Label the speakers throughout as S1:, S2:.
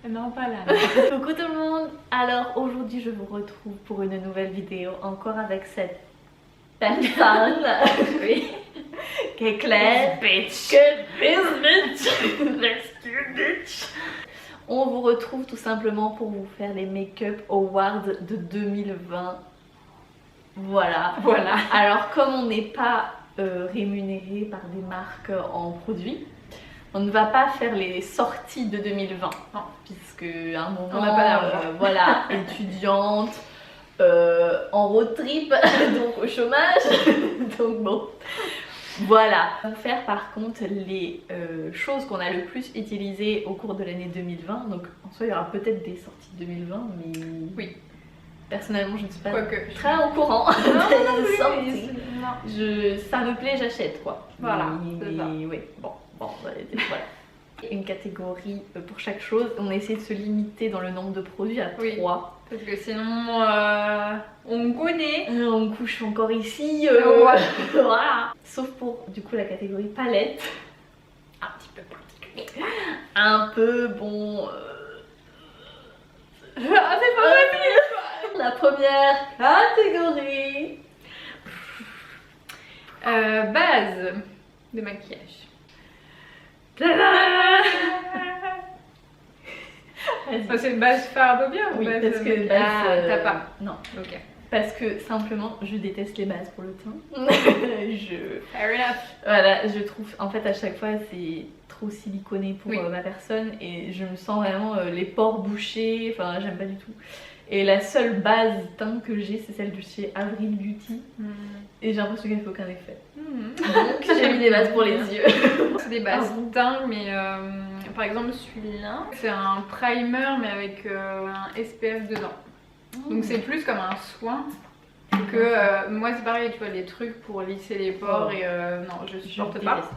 S1: Non, pas là.
S2: Coucou tout le monde. Alors aujourd'hui je vous retrouve pour une nouvelle vidéo, encore avec cette personne oui, qui est Claire.
S1: Bitch.
S2: On vous retrouve tout simplement pour vous faire les Make-up Awards de 2020. Voilà. Alors comme on n'est pas rémunéré par des marques en produits, on ne va pas faire les sorties de 2020,
S1: non.
S2: Puisque à un moment,
S1: on n'a pas d'argent.
S2: Voilà, étudiante, en road trip, donc au chômage, donc bon, voilà. On va faire par contre les choses qu'on a le plus utilisées au cours de l'année 2020, donc en soi il y aura peut-être des sorties de 2020, mais
S1: oui.
S2: Personnellement je ne suis pas
S1: très
S2: au courant des sorties.
S1: Non.
S2: Ça me plaît, j'achète quoi.
S1: Voilà,
S2: mais oui, bon, voilà. Une catégorie pour chaque chose. On essaie de se limiter dans le nombre de produits à 3.
S1: Parce que sinon, on connaît.
S2: On couche encore ici. Voilà. Sauf pour du coup la catégorie palette. Un petit peu particulier. Un peu bon.
S1: C'est pas facile.
S2: La première catégorie.
S1: Base de maquillage. C'est une base farde bien ou
S2: Oui,
S1: base
S2: parce que
S1: t'as pas.
S2: Non.
S1: Ok.
S2: Parce que simplement je déteste les bases pour le teint.
S1: Fair enough.
S2: Voilà, je trouve en fait à chaque fois c'est trop siliconé pour ma personne et je me sens vraiment les pores bouchés, enfin j'aime pas du tout. Et la seule base teint que j'ai c'est celle de chez Avril Beauty et j'ai l'impression qu'elle fait aucun effet. Donc j'ai mis des bases pour les yeux.
S1: C'est des bases teint mais par exemple celui-là c'est un primer mais avec un SPF dedans. Donc c'est plus comme un soin que moi c'est pareil, tu vois, les trucs pour lisser les pores et non je supporte pas.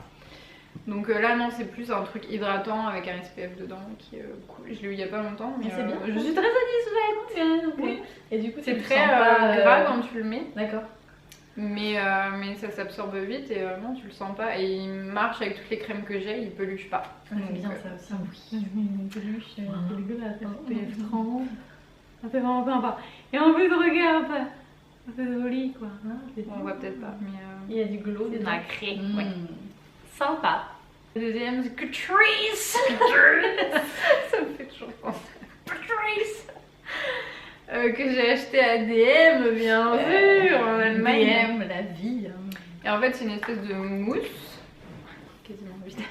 S1: Donc là non, c'est plus un truc hydratant avec un SPF dedans qui est cool. Je l'ai eu il y a pas longtemps mais
S2: c'est bien.
S1: je suis très satisfaite.
S2: Okay. Et du coup
S1: c'est très gras quand tu le mets.
S2: D'accord.
S1: Mais ça s'absorbe vite et non tu le sens pas et il marche avec toutes les crèmes que j'ai, il peluche pas.
S2: C'est bien ça aussi.
S1: Oui. Une peluche, c'est dégueulasse, SPF 30. Ça fait vraiment sympa. Et en plus regarde, c'est joli quoi. On voit peut-être pas mais
S2: il y a du glow,
S1: c'est nacré.
S2: Ouais. Sympa.
S1: Le deuxième c'est Catrice. Ça me fait toujours penser à Catrice. Que j'ai acheté à DM bien sûr en Allemagne.
S2: DM, la vie.
S1: Et en fait c'est une espèce de mousse. Quasiment vide.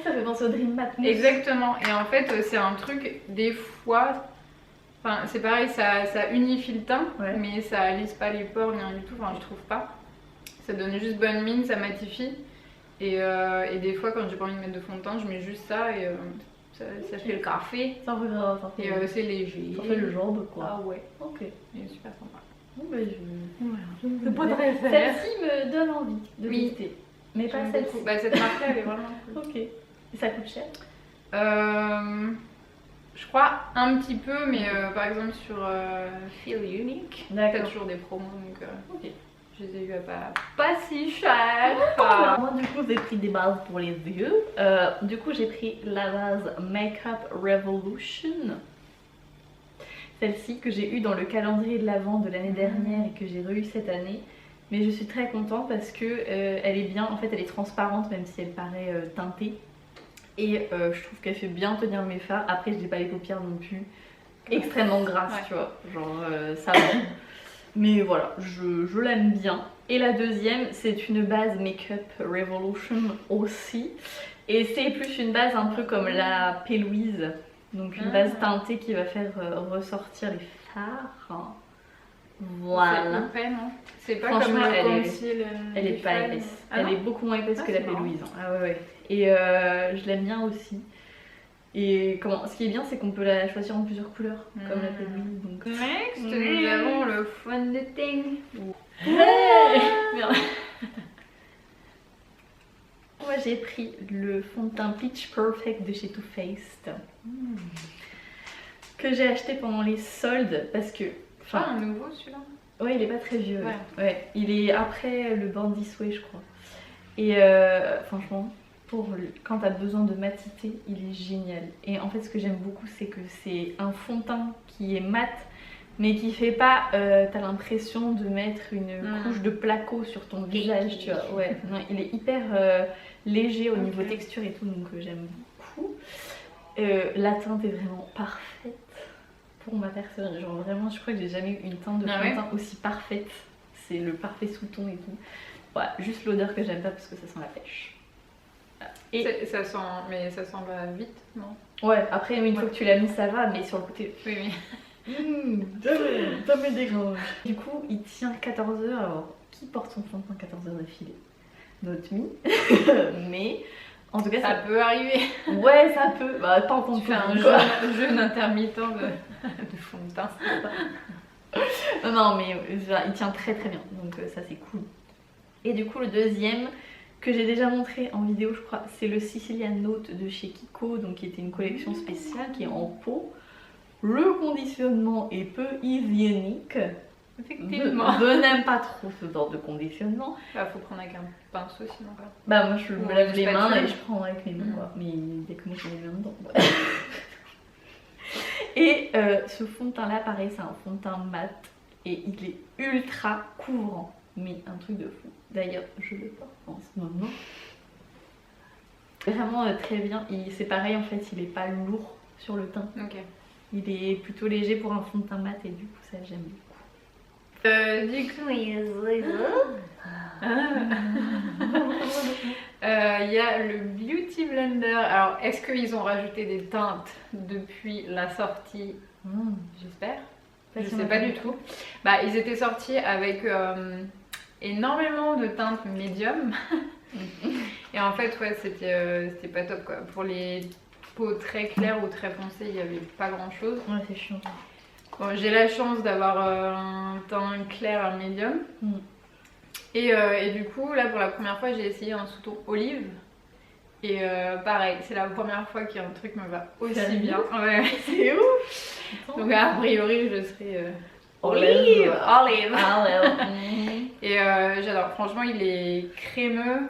S2: Ça fait penser au Dream Matte.
S1: Exactement. Et en fait c'est un truc des fois. Enfin c'est pareil, ça unifie le teint mais ça lisse pas les pores rien du tout. Enfin je trouve pas. Ça donne juste bonne mine, ça matifie. Et des fois quand j'ai pas envie de mettre de fond de teint je mets juste ça et ça fait le café. Et c'est léger.
S2: Ça fait le genre de quoi.
S1: Ah ouais.
S2: Ok.
S1: Et super sympa.
S2: Bon bah
S1: C'est pas très faire.
S2: Celle-ci me donne envie de visiter. Mais pas celle-ci.
S1: Bah cette marque là elle est vraiment cool.
S2: Ok. Et ça coûte cher?
S1: Je crois un petit peu mais par exemple sur Feel Unique. T'as toujours des promos donc ok. Je les ai eu à pas si cher.
S2: Moi du coup j'ai pris des bases pour les yeux. Du coup j'ai pris la base Makeup Revolution. Celle-ci que j'ai eue dans le calendrier de l'Avent de l'année dernière et que j'ai re-eu cette année. Mais je suis très contente parce que elle est bien, en fait elle est transparente même si elle paraît teintée. Et je trouve qu'elle fait bien tenir mes fards. Après je n'ai pas les paupières non plus extrêmement grasses, tu vois. Genre ça va. Mais voilà, je l'aime bien. Et la deuxième, c'est une base Makeup Revolution aussi. Et c'est plus une base un peu comme la P-Louise. Donc une base teintée qui va faire ressortir les fards. Voilà.
S1: C'est pas comme le conceal.
S2: Elle est pas épaisse. Elle est beaucoup moins épaisse que la P-Louise. Ah ouais. Et je l'aime bien aussi. Et ce qui est bien, c'est qu'on peut la choisir en plusieurs couleurs, comme la P-Louise. Donc...
S1: Next, nous avons le fond de teint.
S2: Merde. Moi, j'ai pris le fond de teint Pitch Perfect de chez Too Faced. Que j'ai acheté pendant les soldes parce que...
S1: un nouveau celui-là?
S2: Ouais, il est pas très vieux. Ouais. Il est après le Born This Way, je crois. Et franchement... quand t'as besoin de matité, il est génial. Et en fait, ce que j'aime beaucoup, c'est que c'est un fond de teint qui est mat, mais qui fait pas. T'as l'impression de mettre une couche de placo sur ton visage, tu vois. Ouais, non, il est hyper léger au niveau texture et tout, donc j'aime beaucoup. La teinte est vraiment parfaite pour ma personne. Genre vraiment, je crois que j'ai jamais eu une teinte de fond de teint aussi parfaite. C'est le parfait sous-ton et tout. Voilà, juste l'odeur que j'aime pas parce que ça sent la pêche.
S1: Et ça sent, mais ça sent pas vite, non?
S2: Ouais, après une fois que tu l'as mis, ça va, mais sur le côté.
S1: Oui.
S2: Ça me dérange. Du coup, il tient 14 heures. Alors, qui porte son fond de teint 14 heures d'affilée? Not me. Mais en tout cas,
S1: ça peut arriver.
S2: Ouais, ça peut. Bah, pas en tant que
S1: tu fais un jeûne intermittent de fond de teint.
S2: Non, mais il tient très très bien. Donc, ça, c'est cool. Et du coup, le deuxième que j'ai déjà montré en vidéo, je crois, c'est le Sicilian Note de chez Kiko, donc qui était une collection spéciale qui est en peau. Le conditionnement est peu hygiénique.
S1: Effectivement.
S2: Je n'aime pas trop ce genre de conditionnement.
S1: Bah, faut prendre avec un pinceau sinon quoi.
S2: Bah, moi je me lave les mains et je prends avec mes mains quoi. Mais dès que moi j'ai les mains dedans. Ouais. Et ce fond de teint là, pareil, c'est un fond de teint mat et il est ultra couvrant. Mais un truc de fou. D'ailleurs, je le porte en ce moment. Vraiment très bien. C'est pareil en fait, il est pas lourd sur le teint.
S1: Ok.
S2: Il est plutôt léger pour un fond de teint mat et du coup ça j'aime beaucoup.
S1: Du coup, il y a le Beauty Blender. Alors, est-ce qu'ils ont rajouté des teintes depuis la sortie? J'espère. Je sais pas du tout. Bah, ils étaient sortis avec énormément de teintes médium. Et en fait, ouais, c'était pas top quoi. Pour les peaux très claires ou très foncées, il n'y avait pas grand chose.
S2: Ouais, c'est chiant.
S1: Bon, j'ai la chance d'avoir un teint clair à médium. Et du coup, là pour la première fois, j'ai essayé un sous-ton olive. Et pareil, c'est la première fois qu'un truc me va aussi bien. Ouais, c'est ouf. Donc a priori, je serai olive. Et j'adore. Franchement, il est crémeux.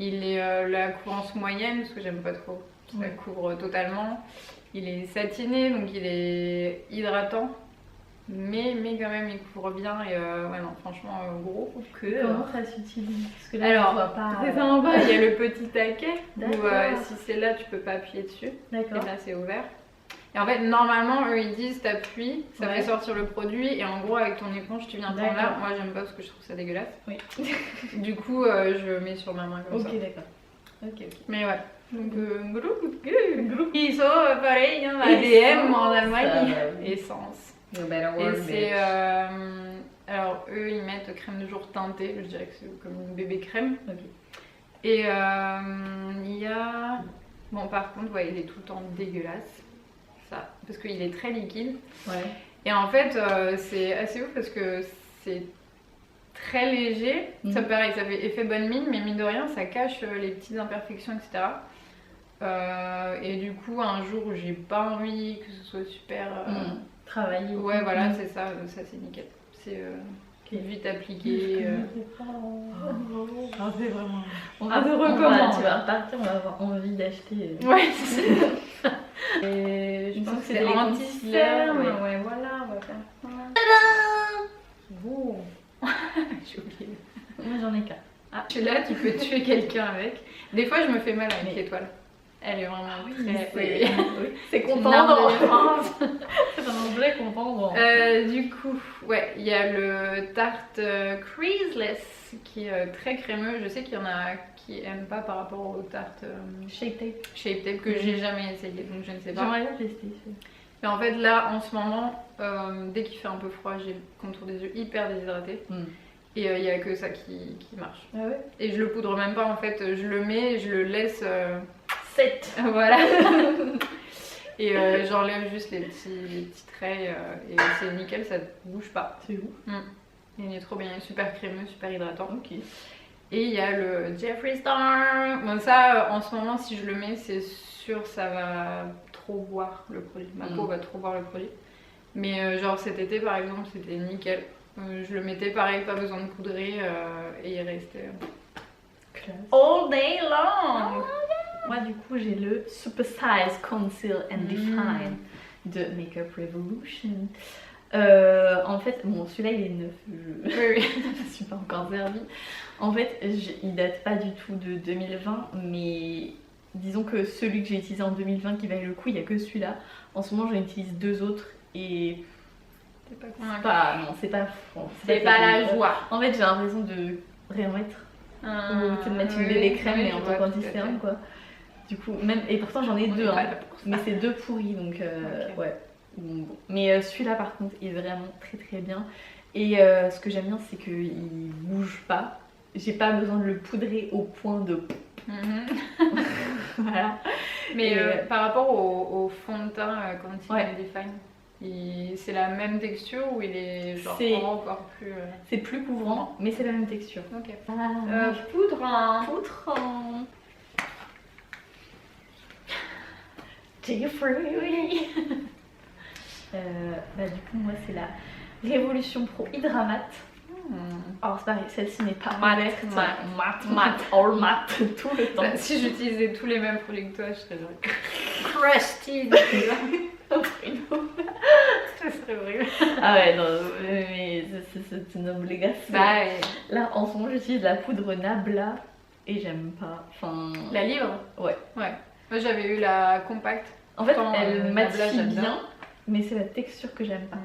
S1: Il est la couvrance moyenne parce que j'aime pas trop. Ça couvre totalement. Il est satiné, donc il est hydratant. Mais quand même, il couvre bien. Et ouais, non, franchement, gros coup de cœur.
S2: Comment ça s'utilise? Parce que là,
S1: alors,
S2: je vois pas.
S1: c'est sympa. Il y a le petit taquet où si c'est là, tu peux pas appuyer dessus.
S2: D'accord.
S1: Et là, c'est ouvert. Et en fait, normalement, eux ils disent t'appuies, ça fait sortir le produit. Et en gros, avec ton éponge, tu viens prendre là. Moi, j'aime pas parce que je trouve ça dégueulasse. Oui. Du coup, je mets sur ma main comme ça.
S2: Ok, d'accord. Ok.
S1: Mais ouais. Donc, gros coup de cœur. Ils sont pareil, hein, ADM en Allemagne. Essence. Et c'est. Alors, eux, ils mettent crème de jour teintée. Je dirais que c'est comme une bébé crème.
S2: Ok.
S1: Et il y a. Bon, par contre, ouais, il est tout le temps dégueulasse. Ça. Parce qu'il est très liquide.
S2: Ouais.
S1: Et en fait, c'est assez ouf parce que c'est très léger. Ça, pareil, ça fait effet bonne mine, mais mine de rien, ça cache les petites imperfections, etc. Et du coup, un jour où j'ai pas envie que ce soit super
S2: travaillé.
S1: Ouais, voilà, c'est ça, c'est nickel. C'est vite appliqué. C'est vraiment.
S2: On va recommencer. Tu vas repartir, on va avoir envie d'acheter.
S1: Ouais, c'est ça.
S2: Et je pense que
S1: c'est anti-cerne. Ouais, voilà, on va faire ça. Bon. J'ai oublié.
S2: Moi, j'en ai 4.
S1: Ah, celui-là, tu peux tuer quelqu'un avec. Des fois, je me fais mal avec l'étoile. Elle est vraiment très.
S2: C'est contendant. C'est un vrai contendant.
S1: Du coup, ouais, il y a le tarte Creaseless qui est très crémeux. Je sais qu'il y en a qui aiment pas par rapport aux tartes Shape Tape que j'ai jamais essayé, donc je ne sais pas.
S2: J'aimerais bien tester.
S1: Mais en fait, là, en ce moment, dès qu'il fait un peu froid, j'ai le contour des yeux hyper déshydraté. Et il n'y a que ça qui marche.
S2: Ah ouais.
S1: Et je le poudre même pas en fait, je le mets et je le laisse
S2: 7.
S1: Voilà. Et j'enlève juste les petits traits et c'est nickel, ça bouge pas.
S2: C'est ouf.
S1: Il est trop bien, il est super crémeux, super hydratant.
S2: Ok.
S1: Et il y a le Jeffree Star. Bon ça, en ce moment, si je le mets, c'est sûr ça va trop boire le produit. Ma peau va trop boire le produit. Mais genre cet été par exemple, c'était nickel. Je le mettais pareil, pas besoin de poudrer et il restait
S2: classe.
S1: All day long.
S2: Moi du coup j'ai le Super Size Conceal and Define de Makeup Revolution. En fait, bon celui-là il est neuf, je ne suis pas encore servi. En fait il date pas du tout de 2020, mais disons que celui que j'ai utilisé en 2020 qui valait le coup, il n'y a que celui-là. En ce moment j'en utilise 2 autres et
S1: C'est pas
S2: c'est pas
S1: c'est pas la joie.
S2: En fait j'ai l'impression de rien mettre. Ou de mettre une bébé crème mais en tant qu'anti-cerne quoi. Du coup, même, et pourtant j'en ai 2, hein, mais c'est 2 pourris donc ouais. Bon. Mais celui-là par contre est vraiment très très bien. Et ce que j'aime bien c'est qu'il bouge pas. J'ai pas besoin de le poudrer au point de. Voilà.
S1: Mais par rapport au fond de teint Conceal and Define, c'est la même texture ou il est genre encore plus.
S2: C'est plus couvrant, mais c'est la même texture.
S1: Ok.
S2: Poudre. Jeffrey. Bah du coup moi c'est la Révolution Pro Hydramat. Alors c'est pareil, celle-ci n'est pas
S1: mat,
S2: all mat tout le temps.
S1: Si j'utilisais tous les mêmes produits que toi, je serais genre crusty. Ça serait horrible.
S2: Ah ouais, non, mais c'est une obligation.
S1: Bah ouais.
S2: Là en ce moment j'utilise la poudre Nabla et j'aime pas. Enfin.
S1: La livre.
S2: Ouais.
S1: Moi j'avais eu la compacte.
S2: En fait elle matifie bien, mais c'est la texture que j'aime pas.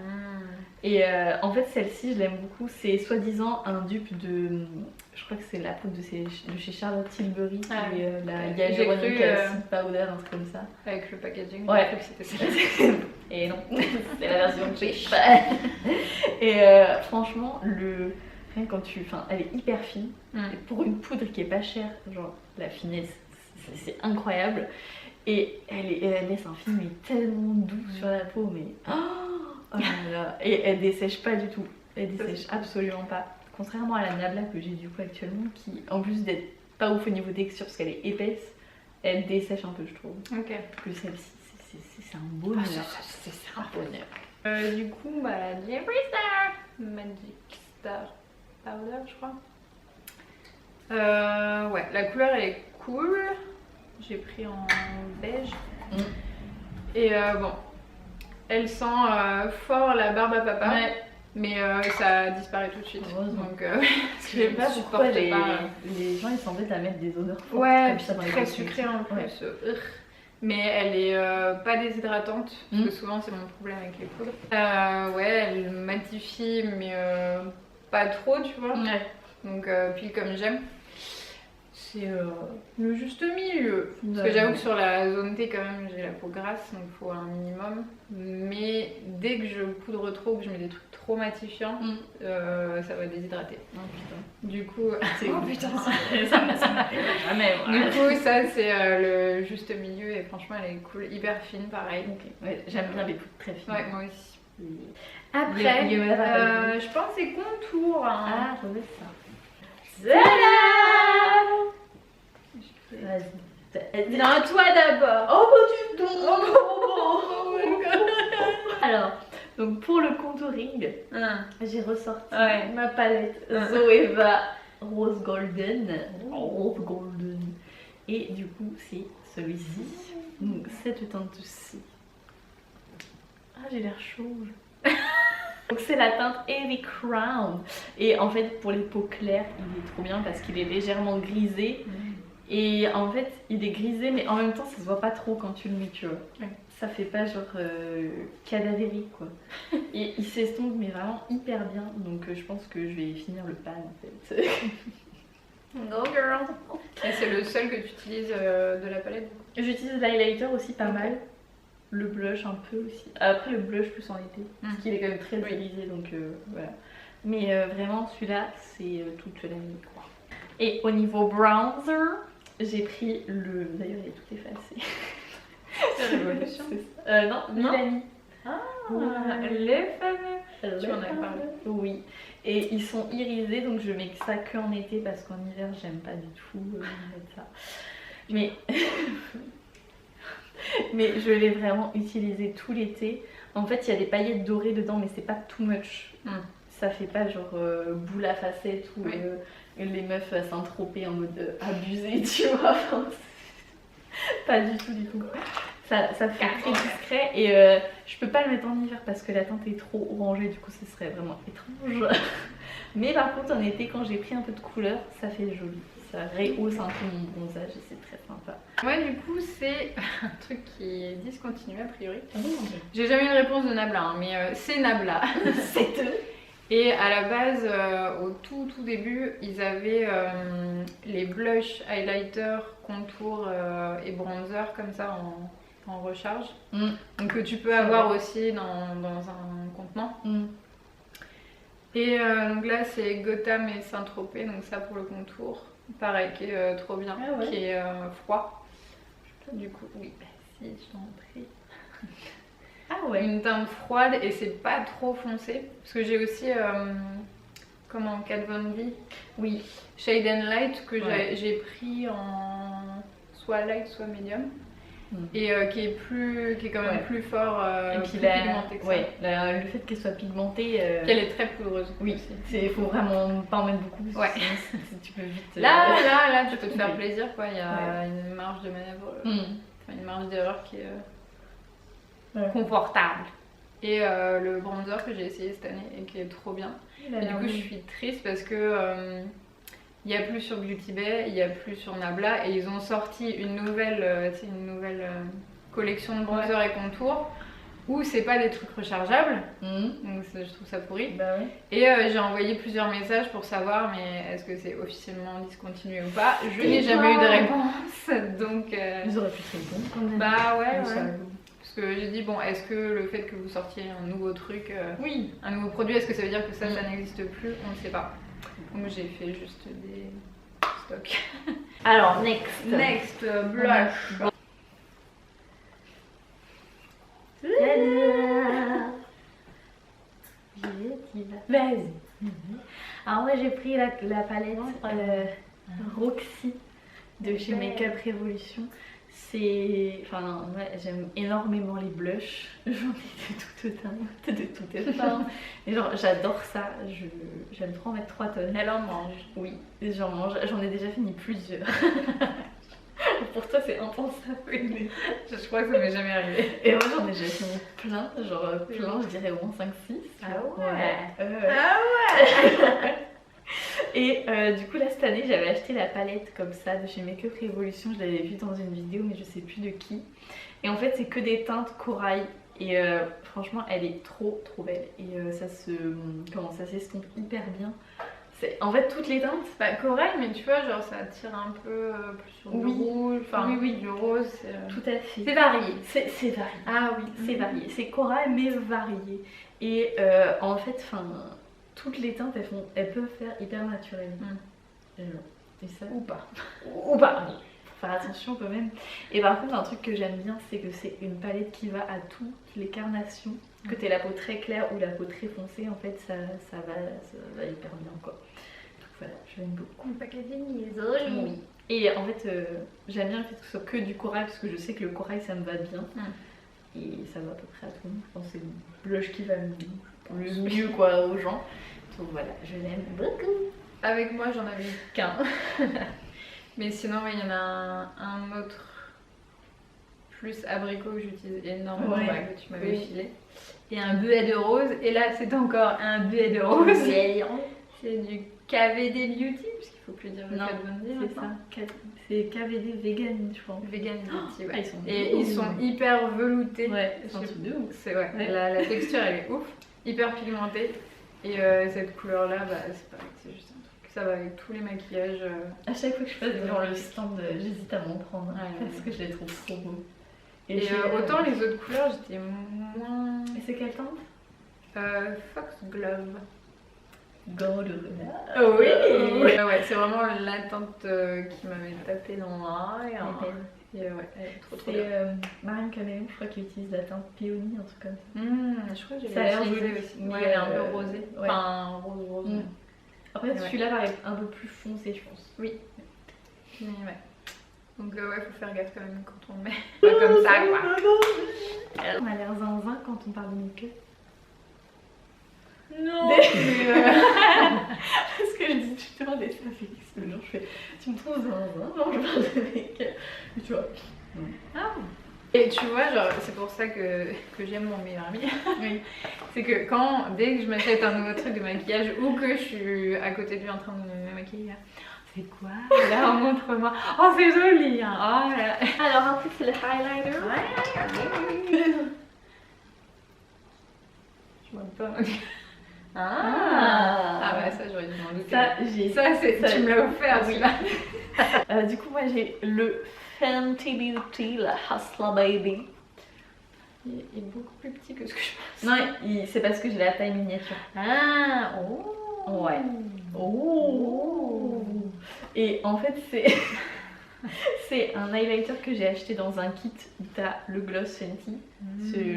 S2: Et en fait celle-ci je l'aime beaucoup, c'est soi-disant un dupe de, je crois que c'est la poudre de chez Charlotte Tilbury, qui est la Hyaluronic Acid Powder, un truc comme ça.
S1: Avec le packaging,
S2: ouais.
S1: C'était ça.
S2: Et non, c'est la version cheap. Et franchement, rien quand elle est hyper fine, et pour une poudre qui est pas chère, genre la finesse, c'est incroyable. Et elle laisse un film tellement doux sur la peau, mais... Oh là là. Et elle dessèche pas du tout. Elle dessèche absolument pas. Contrairement à la Nabla que j'ai du coup actuellement, qui en plus d'être pas ouf au niveau texture parce qu'elle est épaisse, elle dessèche un peu je trouve.
S1: Ok.
S2: Plus celle-ci, c'est un bonheur.
S1: C'est un bonheur. Du coup, bah la Jeffree Star Magic Star Powder, je crois. Ouais, la couleur elle est cool. J'ai pris en beige. Et bon, elle sent fort la barbe à papa, mais ça disparaît tout de suite. Donc
S2: je sais pas pourquoi les gens ils s'embêtent à mettre des odeurs fortes comme ça dans les
S1: très sucrée en plus. Mais elle est pas déshydratante, parce que souvent c'est mon problème avec les poudres. Ouais, elle matifie, mais pas trop, tu vois. Donc puis comme j'aime. C'est le juste milieu. Parce que j'avoue que sur la zone T, quand même, j'ai la peau grasse, donc il faut un minimum. Mais dès que je poudre trop, que je mets des trucs trop matifiants, ça va déshydrater.
S2: Oh putain.
S1: Du coup,
S2: oh putain, ça m'arrive jamais.
S1: Du coup, ça c'est le juste milieu et franchement, elle est cool, hyper fine, pareil.
S2: Ouais, j'aime bien les poudres très fines.
S1: Ouais, moi aussi.
S2: Après,
S1: je pense que c'est contour.
S2: Ah, je veux ça.
S1: Vas-y. Non, toi d'abord.
S2: Oh mon Dieu, oh my God. Alors, donc pour le contouring, j'ai ressorti ma palette Zoeva Rose Golden. Et du coup, c'est celui-ci. Donc cette teinte-ci. Ah, j'ai l'air chauve. Donc c'est la teinte Heavy Crown. Et en fait pour les peaux claires il est trop bien parce qu'il est légèrement grisé. Et en fait il est grisé mais en même temps ça se voit pas trop quand tu le mets, tu vois. Ça fait pas genre cadavérique quoi. Et il s'estompe mais vraiment hyper bien. Donc je pense que je vais finir le pan en fait.
S1: Go girl. Et c'est le seul que tu utilises de la palette?
S2: J'utilise l'highlighter aussi pas mal. Le blush un peu aussi. Après le blush plus en été, parce qu'il est quand même très grisé donc voilà. Mais vraiment celui-là c'est toute la nuit quoi. Et au niveau bronzer, j'ai pris le... D'ailleurs il est tout effacé.
S1: C'est Révolution.
S2: Non, Milani.
S1: Ah, les fameux. Tu en avais parlé.
S2: Oui. Et ils sont irisés donc je mets ça que en été parce qu'en hiver j'aime pas du tout mettre ça. Mais je l'ai vraiment utilisé tout l'été. En fait, il y a des paillettes dorées dedans, mais c'est pas too much. Ça fait pas genre boule à facettes ou les meufs à Saint-Tropez en mode abusé, tu vois. Enfin, pas du tout, du tout. Ça fait très discret et je peux pas le mettre en hiver parce que la teinte est trop orangée, du coup ce serait vraiment étrange. Mais par contre en été, quand j'ai pris un peu de couleur, ça fait joli. Ça rehausse un peu mon bronzage et c'est très sympa.
S1: Ouais, du coup, c'est un truc qui est discontinué a priori.
S2: Ah oui,
S1: J'ai jamais eu une réponse de Nabla, hein, mais c'est Nabla.
S2: c'est eux.
S1: Et à la base, au tout début, ils avaient les blush, highlighter, contour et bronzer comme ça en recharge. Donc que tu peux avoir aussi dans un contenant. Et donc là, c'est Gotham et Saint-Tropez, donc ça pour le contour. Pareil, qui est trop bien, qui est froid. Du coup, oui, bah, si, je t'en prie.
S2: Ah ouais.
S1: Une teinte froide et c'est pas trop foncé. Parce que j'ai aussi, Kat Von D.
S2: Oui.
S1: Shade and Light que j'ai pris en soit light, soit medium. Et qui est quand même plus fort, et puis plus pigmenté que ça.
S2: Le fait qu'elle soit pigmentée.
S1: Qu'elle est très poudreuse.
S2: Oui, il faut vraiment pas en mettre beaucoup.
S1: Ouais.
S2: Sinon, tu peux vite.
S1: Là, tu peux te faire plaisir, quoi. Il y a une marge de manœuvre, une marge d'erreur qui est confortable. Et le bronzer que j'ai essayé cette année et qui est trop bien. Et du coup, je suis triste parce que. Il n'y a plus sur Beauty Bay, il n'y a plus sur Nabla et ils ont sorti une nouvelle collection de bronzer et contours où c'est pas des trucs rechargeables, donc je trouve ça pourri.
S2: Bah oui.
S1: Et j'ai envoyé plusieurs messages pour savoir mais est-ce que c'est officiellement discontinué ou pas. Je n'ai jamais eu de réponse, donc...
S2: Ils auraient pu te répondre quand même.
S1: Bah ouais. Parce que j'ai dit, bon, est-ce que le fait que vous sortiez un nouveau truc, un nouveau produit, est-ce que ça veut dire que ça n'existe plus? On ne sait pas. Donc j'ai fait juste des stocks.
S2: Alors, next
S1: blush.
S2: Vas-y. Alors moi j'ai pris la palette Roxy de chez Makeup Revolution. Enfin, j'aime énormément les blushs. J'en ai de toutes formes. Et genre, j'adore ça. J'aime trop en mettre 3 tonnes.
S1: Elle en mange.
S2: Oui, j'en mange. J'en ai déjà fini plusieurs. Pour toi, c'est impensable.
S1: Oui, je crois que ça m'est jamais arrivé.
S2: Et moi, j'en ai déjà fini plein. Genre, plein, je dirais au moins 5-6.
S1: Ah ouais.
S2: Et du coup là cette année j'avais acheté la palette comme ça de chez Makeup Revolution, je l'avais vue dans une vidéo mais je sais plus de qui. Et en fait c'est que des teintes corail et franchement elle est trop belle et ça s'estompe hyper bien. En fait toutes les teintes...
S1: Bah corail mais tu vois genre ça tire un peu plus sur du rouge, enfin du rose.
S2: Tout à fait.
S1: C'est varié.
S2: C'est varié.
S1: Ah oui.
S2: C'est varié. C'est corail mais varié. Et en fait toutes les teintes elles peuvent faire hyper naturelles. Et ça,
S1: ou pas.
S2: Faut faire attention quand même. Et par contre un truc que j'aime bien c'est que c'est une palette qui va à toutes les carnations. Que t'aies la peau très claire ou la peau très foncée, en fait ça va hyper bien quoi. Donc voilà, je l'aime beaucoup. Oui. Et en fait j'aime bien le fait que ce soit que du corail parce que je sais que le corail ça me va bien. Et ça va à peu près à tout le monde. Je pense que c'est le blush qui va le mieux quoi aux gens. Donc voilà, je l'aime beaucoup.
S1: Avec moi j'en avais qu'un. Mais sinon il y en a un autre plus abricot que j'utilise énormément, que tu m'avais filé. Et un buet de rose. Et là c'est encore un buet de rose. C'est du KVD Beauty, parce qu'il faut plus dire le Kat Von D.
S2: C'est ça. C'est KVD Vegan, je pense.
S1: Vegan Beauty, ouais.
S2: Ils
S1: sont hyper veloutés.
S2: Ouais, c'est un truc de ouf.
S1: C'est la texture elle est ouf, hyper pigmentée. Et cette couleur là, c'est pareil, c'est juste un truc. Ça va avec tous les maquillages.
S2: À chaque fois que je passe devant le stand, j'hésite à m'en prendre parce que je les trouve trop beaux.
S1: Et autant les autres couleurs, j'étais moins.
S2: Et c'est quelle teinte?
S1: Foxglove.
S2: Gold.
S1: Oui. Ouais, c'est vraiment la teinte qui m'avait tapé dans l'œil. Et ouais, elle est trop bien.
S2: C'est Marine Caméléon, je crois, qui utilise la teinte Peony, un truc comme ça.
S1: Je crois que j'ai
S2: ça a l'air
S1: joli aussi. Oui, elle est un peu rosée.
S2: Ouais.
S1: Enfin, rose.
S2: Après, celui-là va être un peu plus foncé, je pense.
S1: Oui. Mais ouais. Donc faut faire gaffe quand même quand on le met. Pas comme ça, quoi.
S2: On a l'air zinzin quand on parle de make-up.
S1: Non.
S2: Parce que je dis toujours des ça fait le jour je fais tu me trouves zinzin, non je parle avec elle. Et tu vois.
S1: Ah. Et tu vois, genre, c'est pour ça que j'aime mon meilleur ami.
S2: Oui.
S1: C'est que dès que je m'achète un nouveau truc de maquillage ou que je suis à côté de lui en train de me maquiller, là, c'est quoi? Là, montre-moi. Oh, c'est joli! Hein. Oh, là.
S2: Alors ensuite c'est le highlighter.
S1: Je vois pas. Ah bah ça j'aurais dû m'en douter.
S2: Ça,
S1: tu me l'as offert
S2: oui.
S1: celui-là.
S2: Du coup moi j'ai le Fenty Beauty, le Hustler Baby.
S1: Il est beaucoup plus petit que ce que je pense.
S2: Non, c'est parce que j'ai la taille miniature.
S1: Ah oh.
S2: Ouais. Oh. Et en fait c'est un highlighter que j'ai acheté dans un kit où t'as le gloss Fenty,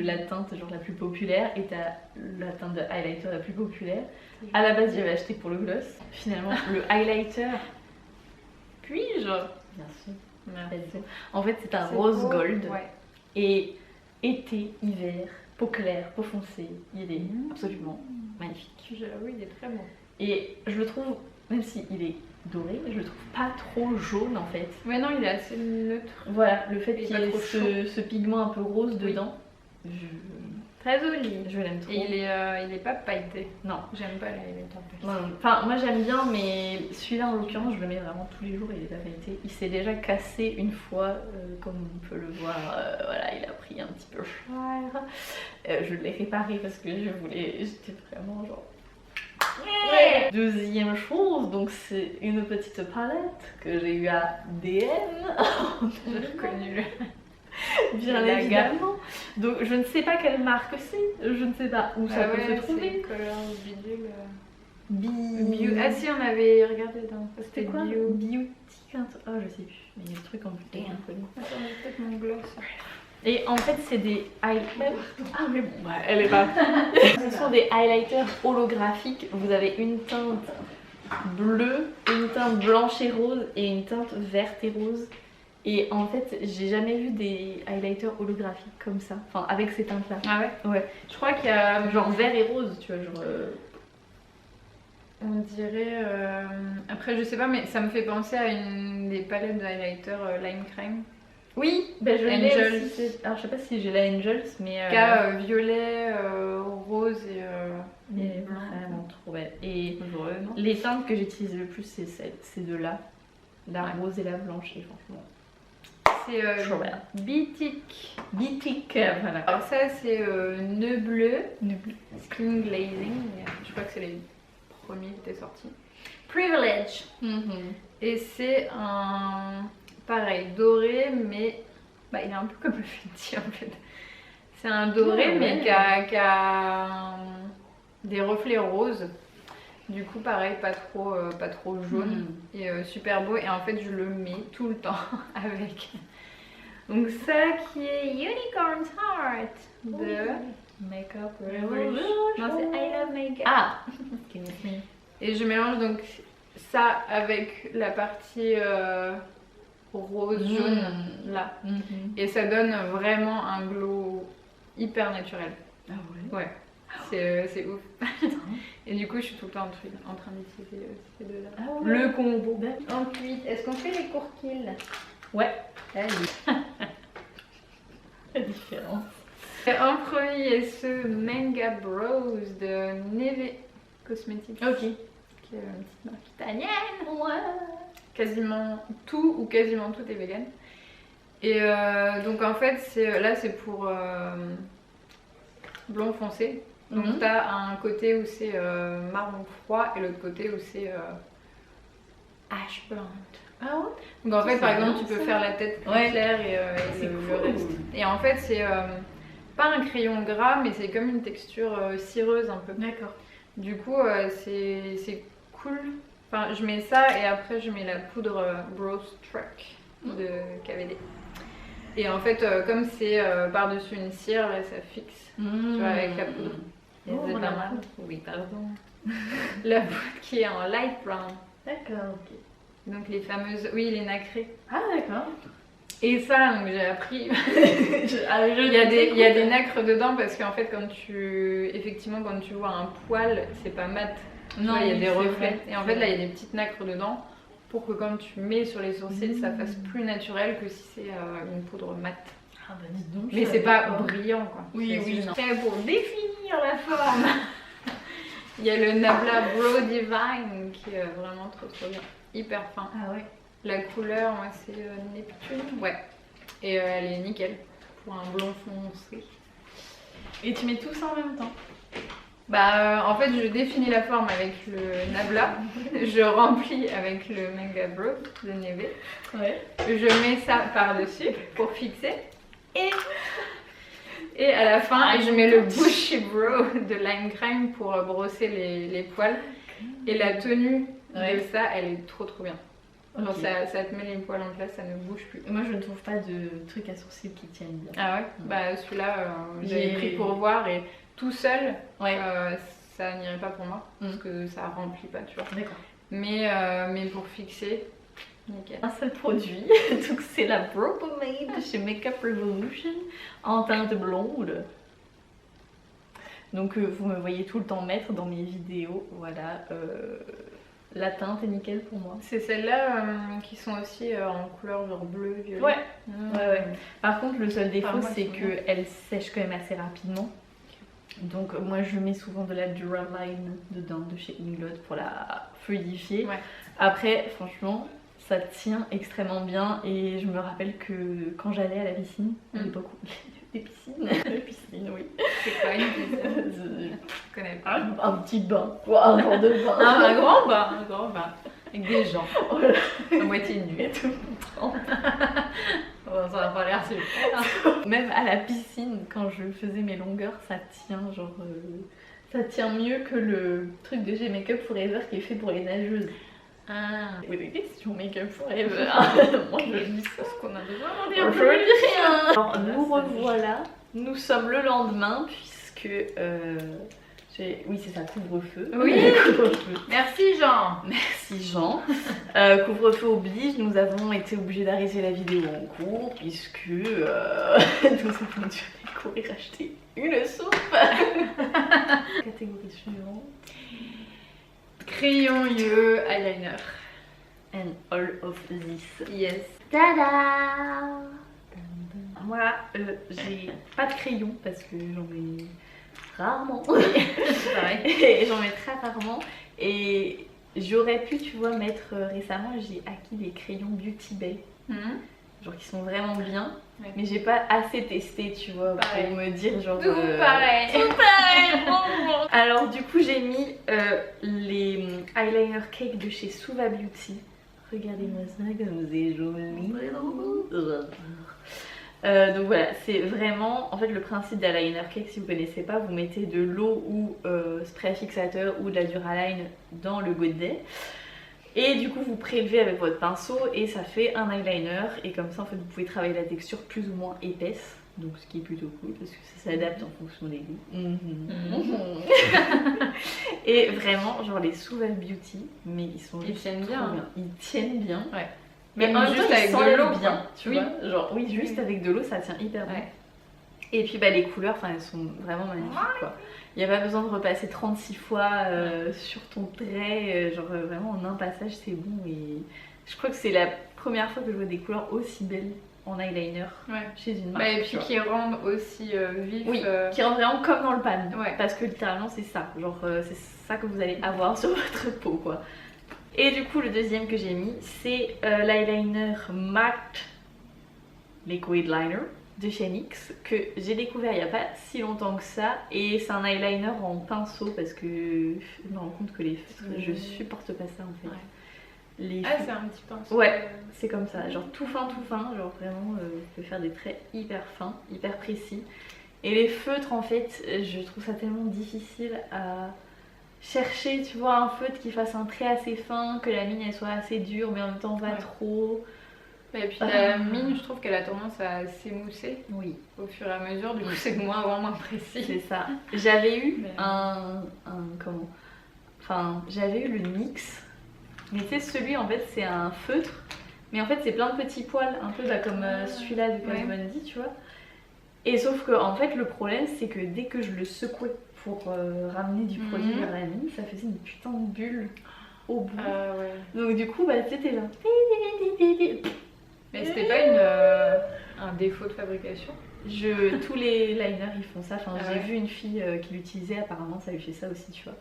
S2: la teinte genre la plus populaire, et t'as la teinte de highlighter la plus populaire. À la base j'avais acheté pour le gloss. Finalement le highlighter, puis-je? Bien sûr.
S1: Merci.
S2: En fait c'est un rose
S1: beau.
S2: gold.
S1: Ouais.
S2: Et été, hiver, peau claire, peau foncée, il est absolument magnifique.
S1: J'avoue, il est très beau.
S2: Et je le trouve, même s'il est doré, je le trouve pas trop jaune en fait.
S1: Mais non, il est assez neutre.
S2: Voilà, le fait
S1: Il est
S2: qu'il
S1: pas
S2: y ait
S1: trop
S2: ce pigment un peu rose dedans,
S1: Très joli.
S2: je l'aime trop.
S1: Et il est pas pailleté.
S2: Non.
S1: J'aime pas les tempêtes.
S2: Non, enfin, moi j'aime bien, mais celui-là en l'occurrence, je le mets vraiment tous les jours et il est pas pailleté. Il s'est déjà cassé une fois, comme on peut le voir. Voilà, il a pris un petit peu cher. Je l'ai réparé parce que j'étais vraiment genre. Ouais. Deuxième chose, donc c'est une petite palette que j'ai eu à DM.
S1: J'ai reconnu le.
S2: Bien
S1: la
S2: évidemment. Donc je ne sais pas quelle marque c'est, je ne sais pas où ça peut se trouver.
S1: Colors Bidule.
S2: Bio.
S1: Ah si, on avait regardé dans.
S2: C'était quoi? Beauty. Oh, je sais plus. Mais il y a des trucs en plus.
S1: Attends, j'ai peut-être mon gloss.
S2: Et en fait, c'est des highlighters. Ah, mais bon, bah, elle est pas. Ce sont des highlighters holographiques. Vous avez une teinte bleue, une teinte blanche et rose et une teinte verte et rose. Et en fait, j'ai jamais vu des highlighters holographiques comme ça. Enfin, avec ces teintes-là.
S1: Ah ouais?
S2: Ouais.
S1: Je crois qu'il y a.
S2: Genre vert et rose, tu vois. Genre.
S1: On dirait. Après, je sais pas, mais ça me fait penser à une des palettes de highlighter Lime Crime.
S2: Oui, ben je l'ai
S1: Angels.
S2: aussi. Alors je sais pas si j'ai la Angels, mais
S1: Violet, rose et blanc.
S2: vraiment trop belle. Et
S1: Vraiment.
S2: les teintes que j'utilise le plus, c'est ces deux-là, la
S1: Ouais.
S2: rose et la blanche. Et franchement,
S1: C'est
S2: trop belle.
S1: Bitic.
S2: Bitic, voilà.
S1: Alors ça, c'est nœud bleu,
S2: Nœud bleu.
S1: Skin Glazing. Je crois que c'est les premiers qui étaient sortis. Privilege. Et c'est un. Pareil, doré, mais bah, il est un peu comme le Fenty en fait. C'est un doré,
S2: Ouais,
S1: mais
S2: ouais.
S1: qui a des reflets roses. Du coup, pareil, pas trop jaune et super beau. Et en fait, je le mets tout le temps avec. Donc, ça qui est Unicorn's Heart de Makeup Revolution. Non, c'est I Love Makeup.
S2: Ah.
S1: Et je mélange donc ça avec la partie rose jaune là, et ça donne vraiment un glow hyper naturel.
S2: Ah ouais.
S1: Ouais, c'est ouf. Et du coup, je suis tout le temps en train d'utiliser ces deux là.
S2: Ah ouais.
S1: Le combo. Ensuite, est-ce qu'on fait les courkilles?
S2: Ouais.
S1: Allez.
S2: La différence.
S1: En premier, ce Manga Bros de Neve Cosmetics.
S2: Ok.
S1: Qui est une petite marque italienne.
S2: Ouais.
S1: Quasiment tout ou quasiment tout est vegan. Et donc en fait là c'est pour blond foncé. Donc t'as un côté où c'est marron froid et l'autre côté où c'est ash blonde.
S2: Ah ouais.
S1: Donc en fait par
S2: bien,
S1: exemple tu peux
S2: ça.
S1: faire la tête plus
S2: Ouais.
S1: claire et
S2: C'est
S1: le
S2: cool.
S1: reste. Et en fait c'est pas un crayon gras mais c'est comme une texture cireuse un peu.
S2: D'accord.
S1: Du coup c'est cool. Enfin, je mets ça et après je mets la poudre Bros Truck de KVD. Et en fait, comme c'est par-dessus une cire, là, ça fixe. Tu vois, avec la poudre. Et
S2: Oh,
S1: c'est
S2: voilà.
S1: pas mal. Oui, pardon. La poudre qui est en light brown.
S2: D'accord, ok.
S1: Donc les fameuses, oui, les nacrées.
S2: Ah d'accord.
S1: Et ça, donc j'ai appris.
S2: Ah,
S1: Il y a des nacres dedans parce qu'en fait, effectivement, quand tu vois un poil, c'est pas mat.
S2: Non,
S1: il y a
S2: oui,
S1: des
S2: c'est
S1: reflets.
S2: vrai.
S1: Et en fait, là, il y a des petites nacres dedans pour que quand tu mets sur les sourcils, ça fasse plus naturel que si c'est une poudre mat.
S2: Ah bah dis donc.
S1: Mais c'est pas brillant quoi.
S2: Oui,
S1: C'est
S2: oui.
S1: juste fait pour définir la forme. Il y a le Nabla Brow Divine qui est vraiment trop bien. Hyper fin.
S2: Ah ouais.
S1: La couleur, moi, c'est Neptune. Ouais. Et elle est nickel pour un blond foncé.
S2: Et tu mets tout ça en même temps?
S1: Bah, en fait, je définis la forme avec le Nabla. Je remplis avec le Mega Brow de Neve.
S2: Ouais.
S1: Je mets ça par-dessus pour fixer. Et à la fin, je mets le Bushy Brow de Lime Crime pour brosser les poils. Et la tenue de ça, elle est trop bien. Genre ça te met les poils en place, ça ne bouge plus.
S2: Moi je ne trouve pas de trucs à sourcils qui tiennent bien.
S1: Ah ouais? Bah celui-là, j'avais pris pour voir et tout seul, ça n'irait pas pour moi. Parce que ça remplit pas, tu vois.
S2: D'accord.
S1: Mais pour fixer, nickel.
S2: Un seul produit, donc c'est la Brow Pomade de chez Makeup Revolution en teinte blonde. Donc vous me voyez tout le temps mettre dans mes vidéos, voilà. La teinte est nickel pour moi.
S1: C'est celles-là qui sont aussi en couleur genre bleu, violet.
S2: Ouais. Ouais. Par contre, le seul défaut, c'est
S1: bien.
S2: qu'elle sèche quand même assez rapidement. Donc moi, je mets souvent de la Duraline dedans de chez Inglot pour la fluidifier. Ouais. Après, franchement, ça tient extrêmement bien. Et je me rappelle que quand j'allais à la piscine, à l'époque où des piscines. Piscine, oui.
S1: C'est quoi une piscine? Je connais pas.
S2: Un petit bain, quoi, un genre de bain.
S1: Un grand bain. Avec des gens. À moitié nu.
S2: Et tout.
S1: Bon, ça n'a pas l'air super.
S2: Même à la piscine, quand je faisais mes longueurs, ça tient genre... ça tient mieux que le truc de chez Makeup Forever qui est fait pour les nageuses.
S1: Ah.
S2: Oui, des questions Makeup Forever. Moi je dis ça.
S1: Ce qu'on a besoin d'en
S2: Je
S1: dire
S2: dis rien. Alors nous revoilà. Nous sommes le lendemain puisque... oui, c'est ça, couvre-feu.
S1: Oui.
S2: Couvre-feu.
S1: Merci Jean.
S2: Merci Jean. Couvre-feu oblige, nous avons été obligés d'arrêter la vidéo en cours puisque nous avons dû aller courir acheter une soupe. Catégorie suivante.
S1: Crayon yeux, eyeliner.
S2: And all of this.
S1: Yes.
S2: Tada! Moi, j'ai pas de crayon parce que j'en ai rarement.
S1: Pareil.
S2: J'en mets très rarement. Et j'aurais pu, tu vois, mettre récemment, j'ai acquis des crayons Beauty Bay. Genre qui sont vraiment bien. Ouais. Mais j'ai pas assez testé, tu vois, pareil. Pour me dire genre...
S1: Tout pareil.
S2: Tout pareil. Alors du coup, j'ai mis les eyeliner cake de chez Suva Beauty. Regardez-moi ça comme c'est joli. Donc voilà, c'est vraiment, en fait le principe d'eyeliner cake, si vous connaissez pas, vous mettez de l'eau ou spray fixateur ou de la Duraline dans le godet. Et du coup vous prélevez avec votre pinceau et ça fait un eyeliner. Et comme ça en fait vous pouvez travailler la texture plus ou moins épaisse. Donc ce qui est plutôt cool parce que ça s'adapte en fonction des goûts. Et vraiment genre les Suva Beauty, mais ils tiennent bien. Ils tiennent bien.
S1: Ouais.
S2: Mais
S1: juste avec de l'eau
S2: bien, tu vois. Genre oui, juste avec de l'eau ça tient hyper bien. Et puis bah les couleurs, elles sont vraiment magnifiques quoi. Il n'y a pas besoin de repasser 36 fois sur ton trait, genre vraiment en un passage c'est bon. Et je crois que c'est la première fois que je vois des couleurs aussi belles en eyeliner chez une marque.
S1: Et puis qui rendent aussi vif.
S2: Oui, qui rendent vraiment comme dans le pan. Parce que littéralement c'est ça, genre c'est ça que vous allez avoir sur votre peau quoi. Et du coup le deuxième que j'ai mis c'est l'eyeliner Matte Liquid Liner de chez NYX que j'ai découvert il n'y a pas si longtemps que ça. Et c'est un eyeliner en pinceau parce que je me rends compte que les feutres, je supporte pas ça en fait.
S1: C'est un petit pinceau.
S2: Ouais, c'est comme ça, genre tout fin, genre vraiment vous pouvez faire des traits hyper fins, hyper précis. Et les feutres en fait, je trouve ça tellement difficile à chercher, tu vois, un feutre qui fasse un trait assez fin, que la ligne elle soit assez dure mais en même temps pas trop.
S1: Et puis la mine, je trouve qu'elle a tendance à s'émousser au fur et à mesure, du coup c'est de moins en moins précis.
S2: C'est ça. J'avais eu j'avais eu le NYX, mais tu sais celui en fait c'est un feutre, Mais en fait, c'est plein de petits poils, un peu comme celui-là de Kat
S1: Ouais.
S2: Von D, tu vois. Et sauf que, en fait, le problème, c'est que dès que je le secouais pour ramener du produit vers la mine, ça faisait une putain de bulle au bout.
S1: Ouais.
S2: Donc, du coup, bah, c'était là.
S1: Mais c'était pas un défaut de fabrication?
S2: Tous les liners ils font ça. Enfin,
S1: Ah
S2: j'ai
S1: ouais.
S2: vu une fille qui l'utilisait, apparemment ça lui fait ça aussi, tu vois.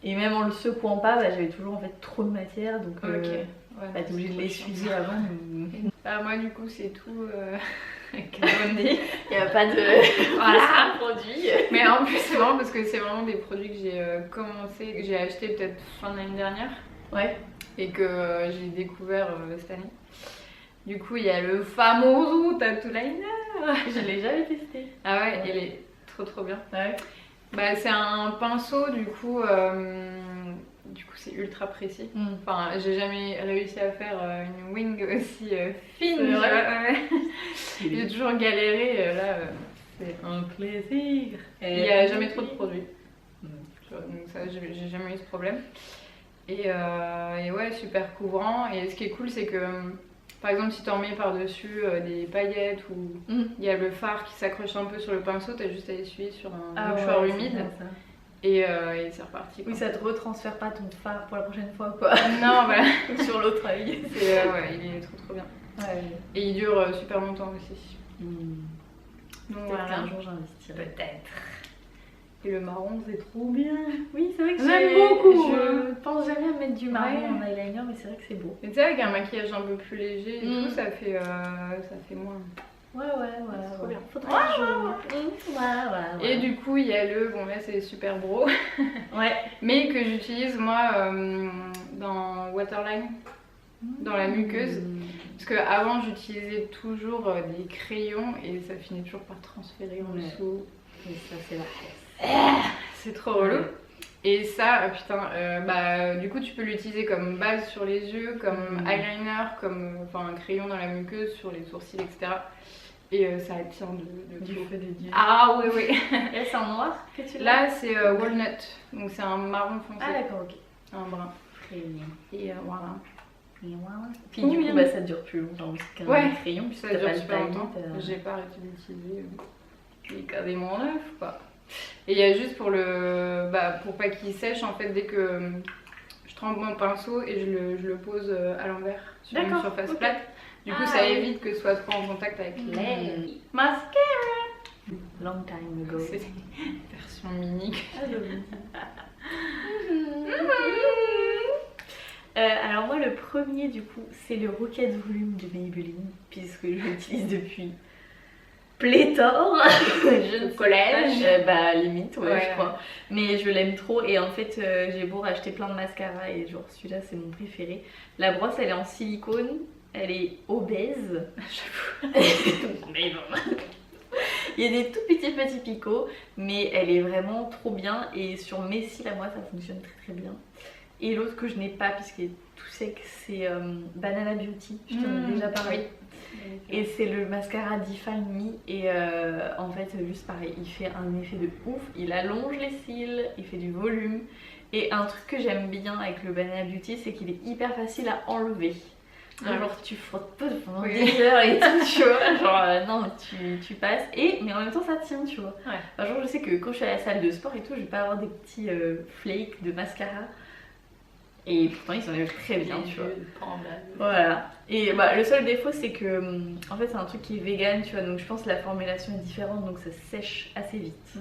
S2: Et même en le secouant pas, bah, j'avais toujours en fait trop de matière, donc
S1: Ok. Ouais,
S2: bah, t'es obligée de l'essuyer avant.
S1: Ah, moi du coup c'est tout Kat Von D.
S2: Il n'y a pas de
S1: Voilà.
S2: produit.
S1: Mais en plus c'est marrant parce que c'est vraiment des produits que j'ai commencé, que j'ai acheté peut-être fin de l'année dernière
S2: Ouais.
S1: et que j'ai découvert cette année. Du coup il y a le famoso Tattoo Liner.
S2: Je l'ai jamais testé.
S1: Ah ouais, il est trop bien.
S2: Ouais.
S1: Bah c'est un pinceau du coup c'est ultra précis. Enfin, j'ai jamais réussi à faire une wing aussi fine.
S2: C'est vrai.
S1: Ouais. J'ai toujours galéré. Là, c'est un plaisir. Il n'y a jamais trop de produits. Donc ça, j'ai jamais eu ce problème. Et ouais, super couvrant. Et ce qui est cool, c'est que par exemple, si tu en mets par-dessus des paillettes ou il y a le fard qui s'accroche un peu sur le pinceau, t'as juste à essuyer sur un mouchoir humide. Et c'est reparti. Quoi.
S2: Oui, ça te retransfère pas ton fard pour la prochaine fois, quoi.
S1: Non, voilà.
S2: Sur l'autre œil.
S1: Ouais, il est trop bien.
S2: Ouais.
S1: Et il dure super longtemps aussi. Donc
S2: Peut-être
S1: voilà.
S2: qu'un jour j'investirai.
S1: Peut-être. Et le marron, c'est trop bien.
S2: Oui, c'est vrai que
S1: J'aime beaucoup.
S2: Je pense jamais à mettre du marron
S1: Ouais.
S2: en eyeliner, mais c'est vrai que c'est beau.
S1: Mais tu sais, avec un maquillage un peu plus léger et tout, ça fait moins.
S2: Ouais.
S1: C'est trop bien.
S2: Faudrait que je...
S1: Et du coup, il y a bon là c'est super bro,
S2: Ouais.
S1: mais que j'utilise moi dans Waterline, dans la muqueuse. Parce qu'avant j'utilisais toujours des crayons et ça finit toujours par transférer en dessous.
S2: Et ça, c'est la
S1: C'est trop relou. Et ça, putain, du coup tu peux l'utiliser comme base sur les yeux, comme eyeliner, comme un crayon dans la muqueuse, sur les sourcils, etc. Et ça tient
S2: du feu de Dieu.
S1: Ah oui.
S2: Et c'est en noir que tu l'as?
S1: Là c'est walnut, donc c'est un marron foncé.
S2: Ah d'accord, ok.
S1: Un brun.
S2: Très bien.
S1: Et voilà.
S2: Puis du coup, ça dure plus longtemps aussi qu'un crayon, puis
S1: ça dure super longtemps. J'ai pas arrêté d'utiliser. Il est quasiment neuf quoi. Et il y a juste pour pour pas qu'il sèche en fait dès que je trempe mon pinceau et je le pose à l'envers sur une surface plate. Du coup ça évite que ce soit trop en contact avec les mascara.
S2: Long time ago.
S1: C'est une version mini.
S2: Alors moi le premier du coup c'est le Rocket Volume de Maybelline puisque je l'utilise depuis pléthore.
S1: Au collège.
S2: Limite je crois. Mais je l'aime trop et en fait j'ai beau racheter plein de mascaras et genre celui-là c'est mon préféré. La brosse elle est en silicone, elle est obèse. Mais bon. Il y a des tout petits picots mais elle est vraiment trop bien et sur mes cils à moi ça fonctionne très bien. Et l'autre que je n'ai pas puisqu'il est tout sec, c'est Banana Beauty, je t'en ai déjà parlé. Et c'est le mascara Define Me et en fait juste pareil, il fait un effet de ouf, il allonge les cils, il fait du volume. Et un truc que j'aime bien avec le Banana Beauty, c'est qu'il est hyper facile à enlever. Genre tu frottes pas pendant des heures et tout, tu vois, genre non tu passes, mais en même temps ça tient, tu vois. Genre je sais que quand je suis à la salle de sport et tout, je vais pas avoir des petits flakes de mascara. Et pourtant ils s'enlèvent très bien, tu vois. Voilà. Et le seul défaut c'est que en fait c'est un truc qui est vegan, tu vois, donc je pense que la formulation est différente, donc ça sèche assez vite.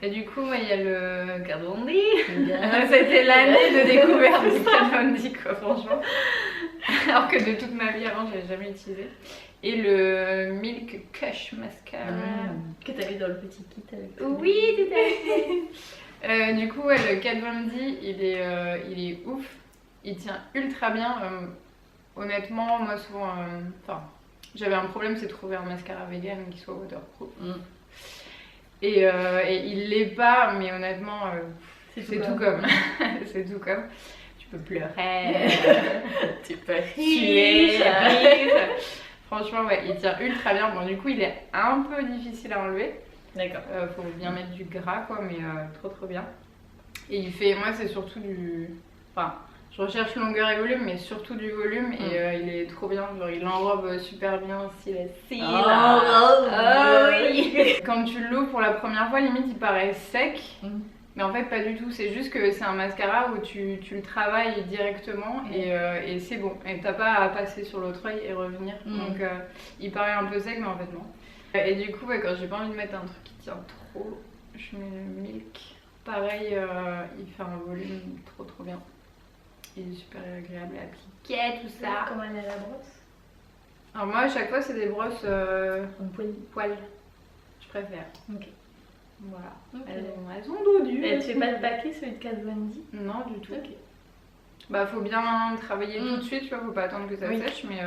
S1: Et du coup, il y a le Kat Von D. C'était l'année de découverte du Kat Von D, quoi, franchement. Alors que de toute ma vie avant, je l'avais jamais utilisé. Et le Milk Kush Mascara.
S2: Que t'avais dans le petit kit avec toi.
S1: Oui, tout à fait. Du coup, le Kat Von D, il est ouf. Il tient ultra bien. Honnêtement, moi souvent, j'avais un problème, c'est de trouver un mascara vegan qui soit waterproof. Et il l'est pas, mais honnêtement, c'est tout comme. C'est tout comme. Tu peux pleurer,
S2: tu peux
S1: tuer. Franchement, il tient ultra bien. Bon, du coup, il est un peu difficile à enlever.
S2: D'accord.
S1: Faut bien mettre du gras, quoi, mais trop bien. Et il fait, moi, c'est surtout Je recherche longueur et volume, mais surtout du volume. Et il est trop bien. Genre, il enrobe super bien aussi la cils. Oui. Quand tu l'ouvres pour la première fois, limite, il paraît sec. Mais en fait, pas du tout. C'est juste que c'est un mascara où tu le travailles directement et c'est bon. Et t'as pas à passer sur l'autre œil et revenir. Donc, il paraît un peu sec, mais en fait, non. Et du coup, quand j'ai pas envie de mettre un truc qui tient trop, je mets le Milk. Pareil, il fait un volume trop bien. Il est super agréable à appliquer, tout ça.
S2: Comment elle est la brosse?
S1: Alors moi, à chaque fois, c'est des brosses
S2: En
S1: poil. Je préfère.
S2: Ok.
S1: Voilà.
S2: Okay.
S1: Elles ont dodu.
S2: Et tu fais pas de paquet, celui de Kat Von D?
S1: Non, du tout.
S2: Ok.
S1: Bah, faut bien travailler tout de suite, tu vois, faut pas attendre que ça sèche, mais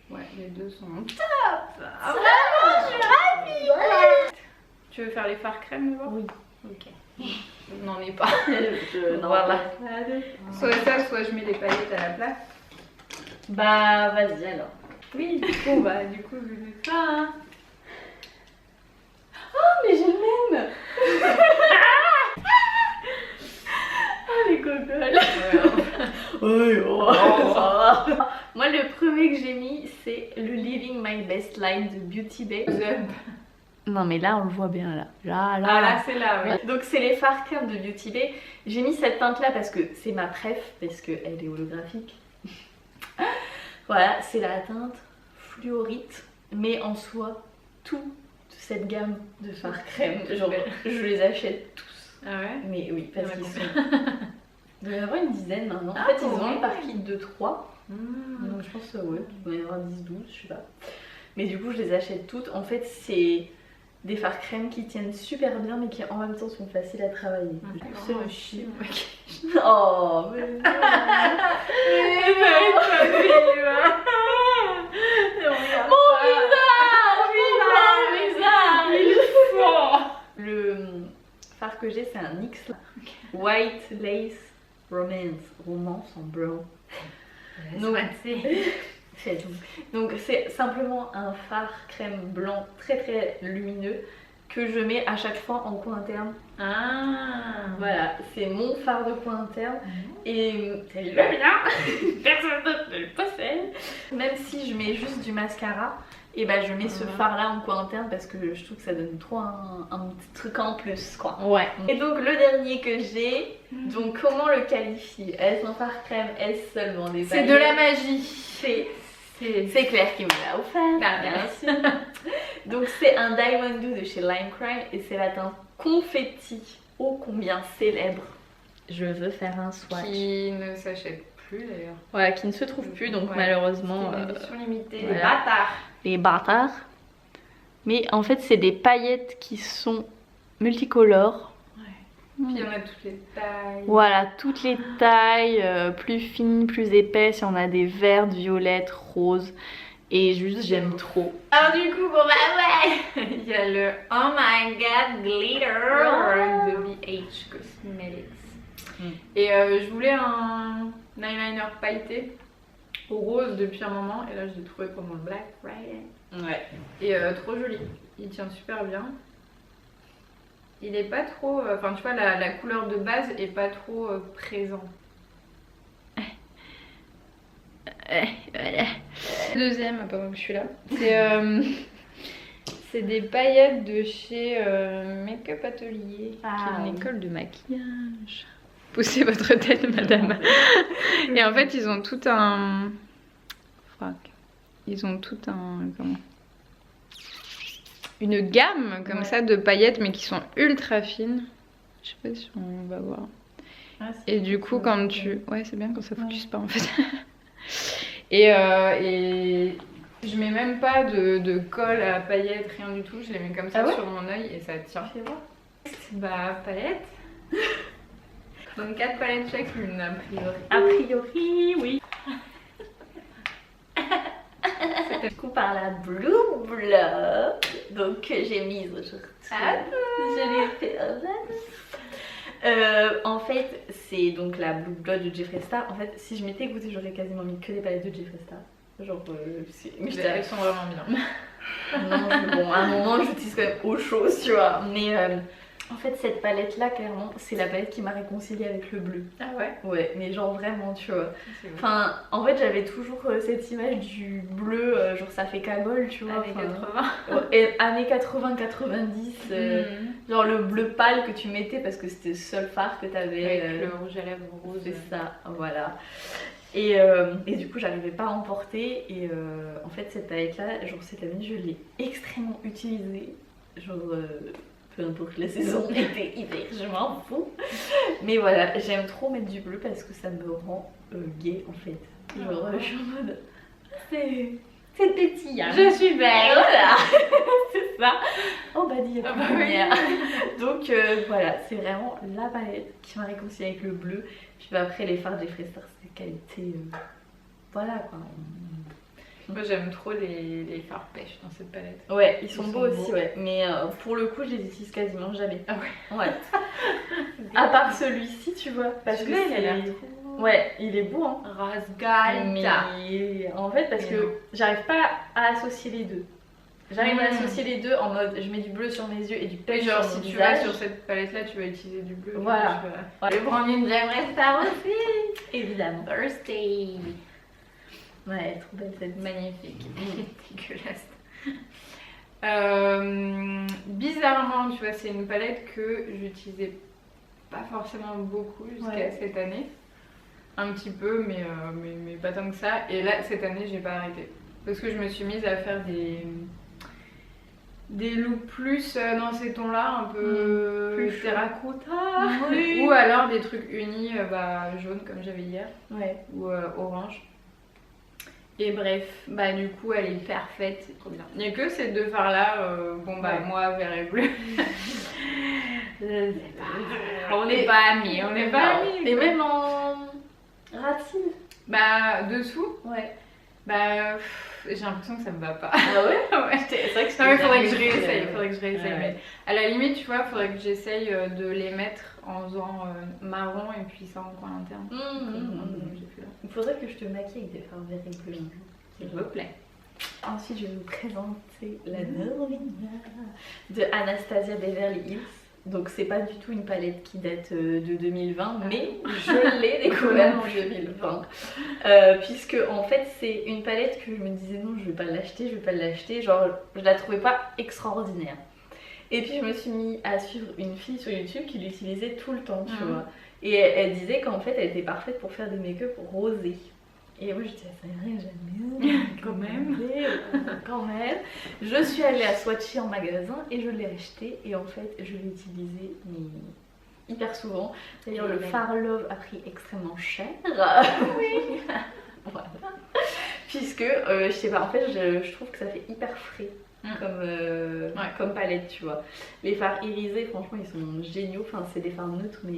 S1: ouais, les deux sont top. Vraiment, je suis ravie. Tu veux faire les fards crème d'abord?
S2: Oui.
S1: Ok. Je n'en ai pas.
S2: Voilà.
S1: Soit ça, soit je mets les paillettes à la place.
S2: Bah, vas-y alors.
S1: Oui, bon bah du coup je mets ça. Hein.
S2: Oh, mais j'ai le même. Oh, les cocoles. Moi, le premier que j'ai mis, c'est le Living My Best Line de Beauty Bay. Non, mais là, on le voit bien, là.
S1: Ah, là, c'est là, oui.
S2: Donc, c'est les fards crème de Beauty Bay. J'ai mis cette teinte-là parce que c'est ma préf, parce qu'elle est holographique. Voilà, c'est la teinte fluorite, mais en soi, toute cette gamme de fards crème, genre, je les achète tous.
S1: Ah ouais?
S2: Mais oui, parce qu'ils sont... Il doit y en avoir une dizaine maintenant. En fait, ils ont par kit de 3. Donc, je pense, ouais, il doit y en avoir 10, 12, je sais pas. Mais du coup, je les achète toutes. En fait, c'est des fards crème qui tiennent super bien, mais qui en même temps sont faciles à travailler. C'est le chien. Oh, mais non. Le fard que j'ai, c'est un NYX White Lace Romance en brown. Donc c'est simplement un fard crème blanc très lumineux que je mets à chaque fois en coin interne. Voilà, c'est mon fard de coin interne et c'est le bien. Personne d'autre ne le possède. Même si je mets juste du mascara, et bah je mets ce fard là en coin interne parce que je trouve que ça donne trop un petit truc en plus quoi. Ouais. Et donc le dernier que j'ai, donc comment le qualifie? Est-ce un fard crème? Est-ce seulement des paillettes?
S1: C'est de la magie.
S2: C'est Claire qui me l'a offert, bien sûr. Donc c'est un Diamond Dew de chez Lime Crime et c'est la teinte confetti, ô combien célèbre. Je veux faire un swatch.
S1: Qui ne s'achète plus d'ailleurs.
S2: Voilà, qui ne se trouve plus, donc malheureusement...
S1: C'est une édition limitée,
S2: voilà.
S1: les bâtards.
S2: Les bâtards. Mais en fait c'est des paillettes qui sont multicolores.
S1: Puis il y en a toutes les tailles.
S2: Voilà, toutes les tailles, plus fines, plus épaisses. Il y en a des vertes, violettes, roses. Et juste, j'aime trop.
S1: Alors du coup, bon bah ouais, il y a le Oh My God Glitter de BH Cosmetics. Et je voulais un eyeliner pailleté au rose depuis un moment. Et là, je l'ai trouvé pendant le Black Friday.
S2: Ouais.
S1: Et trop joli. Il tient super bien. Il est pas trop... Enfin, tu vois, la couleur de base est pas trop présente. Voilà. Deuxième, pas moi que je suis là. C'est des paillettes de chez Make-up Atelier, qui est une école de maquillage. Poussez votre tête, madame. Et en fait, ils ont tout un... Ils ont tout un... Comment? Une gamme comme ça de paillettes, mais qui sont ultra fines. Je sais pas si on va voir. Et du coup, quand tu... Ouais, c'est bien quand ça focus pas en fait. Et je mets même pas de colle à paillettes, rien du tout. Je les mets comme ça sur mon œil et ça tient. Fais voir. Bah, palettes. Donc 4 palettes chacune, a priori.
S2: A priori, oui. Du coup, par la Blue Blood, donc que j'ai mise aujourd'hui. Je l'ai fait en fait, c'est donc la Blue Blood de Jeffree Star. En fait, si je m'étais goûté, j'aurais quasiment mis que des palettes de Jeffree Star. Genre,
S1: mais elles sont vraiment bien.
S2: Non, bon, à un moment, j'utilise quand même autre chose, tu vois. Mais En fait, cette palette-là, clairement, c'est la palette qui m'a réconciliée avec le bleu.
S1: Ah ouais.
S2: Ouais, mais genre vraiment, tu vois.
S1: C'est vrai.
S2: Enfin, en fait, j'avais toujours cette image du bleu, genre ça fait cagole, tu vois.
S1: Années 80.
S2: Et années 80-90, genre le bleu pâle que tu mettais parce que c'était le seul fard que t'avais.
S1: Avec le rouge à lèvres rose.
S2: C'est ça, voilà. Et du coup, j'arrivais pas à en porter. Et en fait, cette palette-là, genre cette année, je l'ai extrêmement utilisée. Genre, peu importe la saison, été, hiver, je m'en fous. Mais voilà, j'aime trop mettre du bleu parce que ça me rend gay en fait. Genre, je suis en mode. C'est petit, hein.
S1: Je suis belle.
S2: Voilà, c'est ça. Oh bah dis,
S1: Ah bah oui.
S2: Donc voilà, c'est vraiment la palette qui m'a réconciliée avec le bleu. Puis bah, après, les fards Jeffree Star, c'est de qualité. Voilà quoi.
S1: Moi j'aime trop les fards pêche dans cette palette.
S2: Ouais, ils sont beaux aussi, ouais. Mais pour le coup, je les utilise quasiment jamais.
S1: Ah ouais.
S2: Ouais. À part celui-ci, tu vois. Parce que
S1: Celui-là, il a l'air
S2: c'est.
S1: trop
S2: Ouais, il est beau, hein.
S1: Rasgal.
S2: Mais en fait, parce
S1: Mais
S2: que
S1: non.
S2: j'arrive pas à associer les deux. J'arrive à
S1: Mm.
S2: associer les deux en mode je mets du bleu sur mes yeux et du
S1: Et
S2: pêche
S1: genre
S2: sur
S1: si
S2: mon
S1: tu vas
S2: visage.
S1: sur cette palette là, tu vas utiliser du bleu.
S2: Voilà.
S1: Le branding Jeffree Star aussi.
S2: Évidemment.
S1: Birthday.
S2: Ouais, elle est trop belle cette
S1: Magnifique. Dégueulasse. Bizarrement, tu vois, c'est une palette que j'utilisais pas forcément beaucoup jusqu'à cette année. Un petit peu, mais pas tant que ça. Et là, cette année, j'ai pas arrêté. Parce que je me suis mise à faire des looks plus dans ces tons-là, un peu
S2: Plus chaud.
S1: terracotta.
S2: Oui.
S1: Ou alors des trucs unis, jaune comme j'avais hier,
S2: Ouais.
S1: ou orange. Et bref, bah du coup elle est parfaite, c'est trop bien. Il n'y a que ces deux fards là,
S2: Ouais.
S1: moi vert et bleu.
S2: Je sais pas.
S1: On n'est pas amis, on n'est pas
S2: Non.
S1: amis.
S2: Et même en ratine.
S1: Bah dessous,
S2: Ouais.
S1: j'ai l'impression que ça me va pas.
S2: Ah ouais.
S1: Ouais.
S2: C'est vrai que
S1: Non mais faudrait que je
S2: jamais
S1: réessaye,
S2: fait,
S1: faudrait que je réessaye.
S2: Ouais.
S1: Mais à la limite, tu vois, faudrait que j'essaye de les mettre en faisant marron et puis ça en coin interne. Comme j'ai fait là.
S2: Il faudrait que je te maquille avec des fards verts et bleus.
S1: S'il vous plaît.
S2: Ensuite, je vais vous présenter la Norvina de Anastasia Beverly Hills. Donc, c'est pas du tout une palette qui date de 2020, mais je l'ai découverte en 2020. Puisque, en fait, c'est une palette que je me disais non, je vais pas l'acheter, je vais pas l'acheter. Genre, je la trouvais pas extraordinaire. Et puis, je me suis mis à suivre une fille sur YouTube qui l'utilisait tout le temps, tu vois. Et elle disait qu'en fait, elle était parfaite pour faire des make-up rosés. Et moi je disais, c'est vrai, j'aime bien.
S1: Quand même.
S2: Quand même. Je suis allée à Swatchy en magasin et je l'ai acheté. Et en fait, je l'ai utilisé mais hyper souvent. D'ailleurs, le Far Love a pris extrêmement cher. Oui. Voilà. Puisque, je sais pas, en fait, je trouve que ça fait hyper frais. Comme palette, tu vois. Les fards irisés, franchement, ils sont géniaux. Enfin, c'est des fards neutres, mais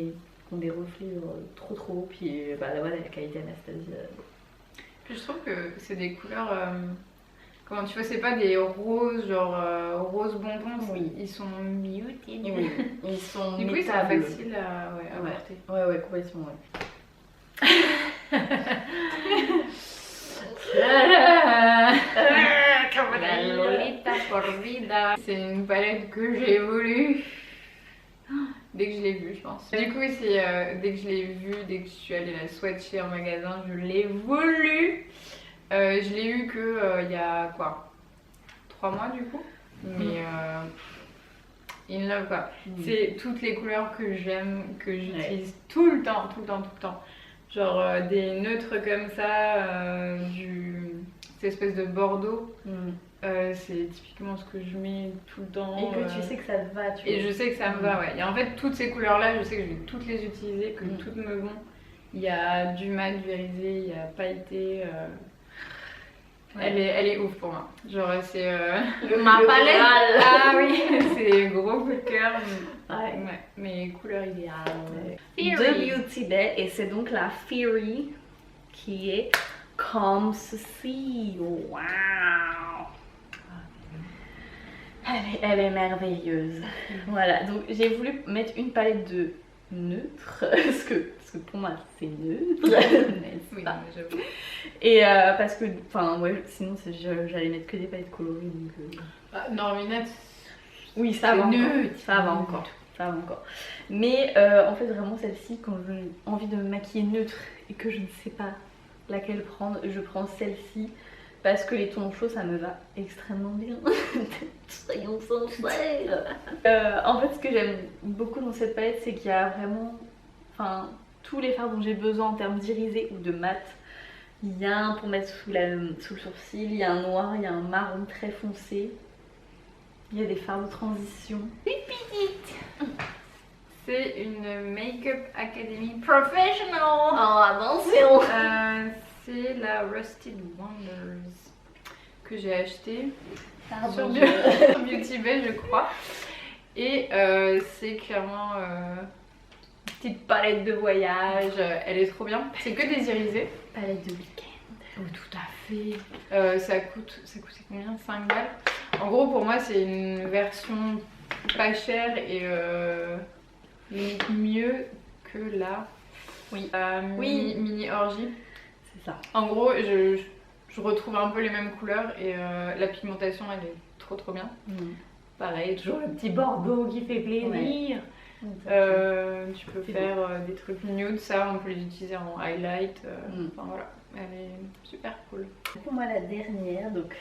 S2: qui ont des reflets trop trop beaux. Puis, bah voilà, la qualité Anastasia.
S1: Puis je trouve que c'est des couleurs. Comment tu vois, c'est pas des roses, genre rose bonbons,
S2: Oui.
S1: ils sont muted.
S2: Oui, ils sont
S1: Du coup, ils sont
S2: métables.
S1: faciles à porter.
S2: Ouais, complètement, ouais.
S1: La Lolita Porvida. C'est une palette que j'ai voulu dès que je l'ai vue, je pense. Du coup, c'est dès que je l'ai vue, dès que je suis allée la swatcher en magasin, je l'ai voulu. Je l'ai eu que il y a quoi 3 mois du coup. Mais in love quoi. C'est toutes les couleurs que j'aime, que j'utilise tout le temps. Genre des neutres comme ça, cette espèce de bordeaux. C'est typiquement ce que je mets tout le temps.
S2: Et que tu sais que ça te va, tu vois.
S1: Et je sais que ça me va, ouais. Et en fait, toutes ces couleurs-là, je sais que je vais toutes les utiliser, que toutes me vont. Il y a du mat, du irisé, il y a pailleté. Elle est ouf pour moi. Genre, c'est ma palette. Ah oui, c'est gros coup de cœur. Ouais, mes couleurs idéales.
S2: De Beauty Bay, et c'est donc la Fury qui est comme ceci. Waouh! Elle est merveilleuse. Voilà, donc j'ai voulu mettre une palette de neutre, parce que pour moi c'est neutre, n'est-ce
S1: Oui,
S2: pas?
S1: j'avoue.
S2: Et parce que, enfin, ouais, sinon j'allais mettre que des palettes colorées. Donc,
S1: Norminette,
S2: oui, ça va
S1: neutre.
S2: encore. Ça va encore. ça va encore. Mais en fait vraiment celle-ci, quand j'ai envie de me maquiller neutre et que je ne sais pas laquelle prendre, je prends celle-ci parce que les tons chauds ça me va extrêmement bien. Soyons sincères. En fait ce que j'aime beaucoup dans cette palette, c'est qu'il y a vraiment tous les fards dont j'ai besoin en termes d'irisé ou de mat. Il y a un pour mettre sous le sourcil, il y a un noir, il y a un marron très foncé. Il y a des fards de transition.
S1: C'est une Makeup Academy Professional.
S2: Oh attention.
S1: C'est la Rusted Wonders que j'ai acheté sur
S2: Pardon.
S1: Beauty Bay, je crois. Et c'est clairement une petite palette de voyage. Elle est trop bien. C'est que des irisés.
S2: Palette de week-end.
S1: Oh, tout à fait. Ça coûtait combien? 5 balles. En gros, pour moi, c'est une version pas chère et limite mieux que la mini orgie.
S2: C'est ça.
S1: En gros, je retrouve un peu les mêmes couleurs et la pigmentation, elle est trop bien. Pareil, toujours le petit bordeaux qui fait plaisir. Tu peux faire des trucs nude, ça on peut les utiliser en highlight. Enfin voilà, elle est super cool.
S2: Pour moi la dernière, donc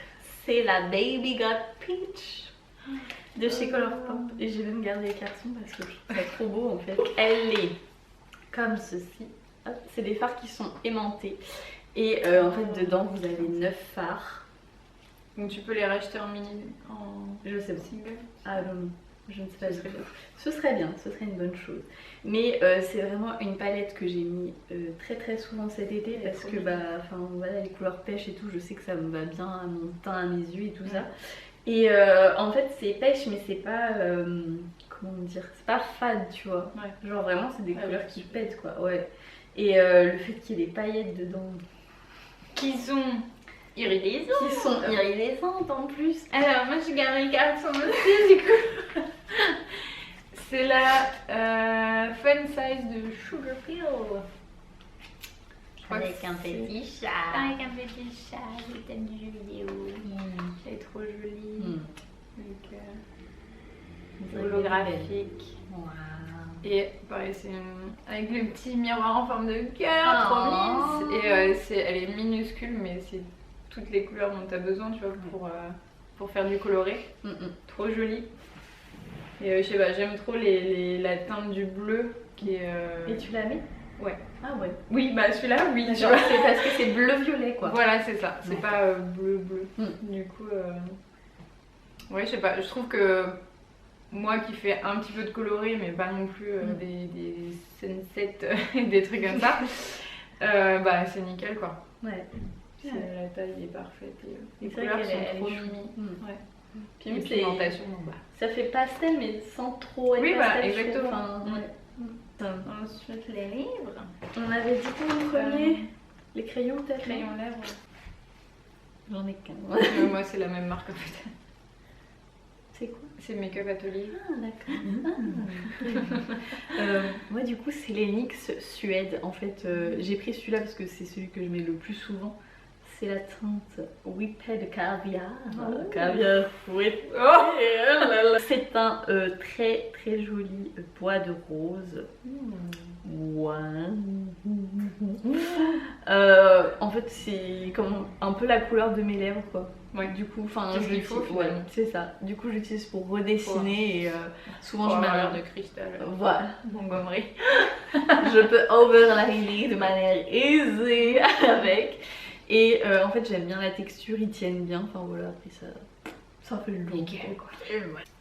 S2: c'est la Baby Got Peach de chez Colourpop. Et j'ai même gardé les cartons parce que je trouve ça trop beau en fait. Elle est comme ceci. Hop, c'est des fards qui sont aimantés. Et en fait dedans vous avez 9 fards.
S1: Donc tu peux les racheter en mini,
S2: Je sais pas.
S1: single.
S2: Ah non, je ne sais pas. Ce serait bien, ce serait une bonne chose. Mais c'est vraiment une palette que j'ai mis très souvent cet été parce que voilà, les couleurs pêche et tout, je sais que ça me va bien à mon teint, à mes yeux et tout ça. Et en fait c'est pêche mais c'est pas, comment dire, c'est pas fade tu vois. Genre vraiment c'est des couleurs qui pètent quoi, ouais. Et le fait qu'il y ait des paillettes dedans
S1: Qui sont
S2: iridisantes en plus.
S1: Alors moi j'ai gardé le carton aussi du coup. C'est la Fun Size de Sugar Pill.
S2: Avec un petit chat.
S1: Avec un petit chat, le thème du jeu vidéo. Elle est trop jolie. Avec holographique.
S2: Wow.
S1: Et pareil, c'est avec le petit miroir en forme de cœur, trop miss. Et elle est minuscule, mais c'est toutes les couleurs dont tu as besoin, tu vois, pour faire du coloré. Trop joli. Et je sais pas, j'aime trop la teinte du bleu qui est.
S2: Et tu l'as mis?
S1: Ouais.
S2: Ah ouais.
S1: Oui, bah celui-là, oui.
S2: C'est parce que c'est bleu-violet quoi.
S1: Voilà, c'est ça. C'est pas bleu. Du coup, ouais, je sais pas. Je trouve que moi qui fais un petit peu de coloré, mais pas non plus des sunsets et des trucs comme ça, bah c'est nickel quoi.
S2: Ouais.
S1: La taille est parfaite et les
S2: C'est
S1: couleurs
S2: vrai
S1: sont
S2: qu'elle
S1: trop
S2: est chou.
S1: mimi. Ouais. Puis
S2: Et
S1: une
S2: c'est-
S1: pigmentation, bon, bah.
S2: Ça fait pastel mais sans trop être
S1: Oui,
S2: pastel.
S1: voilà,
S2: je trouve.
S1: exactement.
S2: Enfin,
S1: Ensuite, les livres.
S2: On avait dit quoi en premier? Les crayons peut-être?
S1: Crayon lèvres.
S2: J'en ai qu'un.
S1: Moi, c'est la même marque en fait.
S2: C'est quoi?
S1: C'est Make-up Atelier.
S2: Ah d'accord. Moi du coup c'est l'Enix Suède. En fait j'ai pris celui-là parce que c'est celui que je mets le plus souvent. C'est la teinte Whipped Caviar. Caviar whipped. C'est un très joli bois de rose. En fait c'est comme un peu la couleur de mes lèvres quoi.
S1: Ouais.
S2: Du coup, enfin,
S1: C'est ce qu'il faut, finalement.
S2: c'est ça. Du coup, j'utilise pour redessiner et souvent je
S1: Pour
S2: mets
S1: avoir
S2: un
S1: l'air de cristal.
S2: Voilà,
S1: Montgomery.
S2: je peux overliner de manière easy avec. Et en fait, j'aime bien la texture, ils tiennent bien. Enfin voilà, après ça fait le look. Quoi.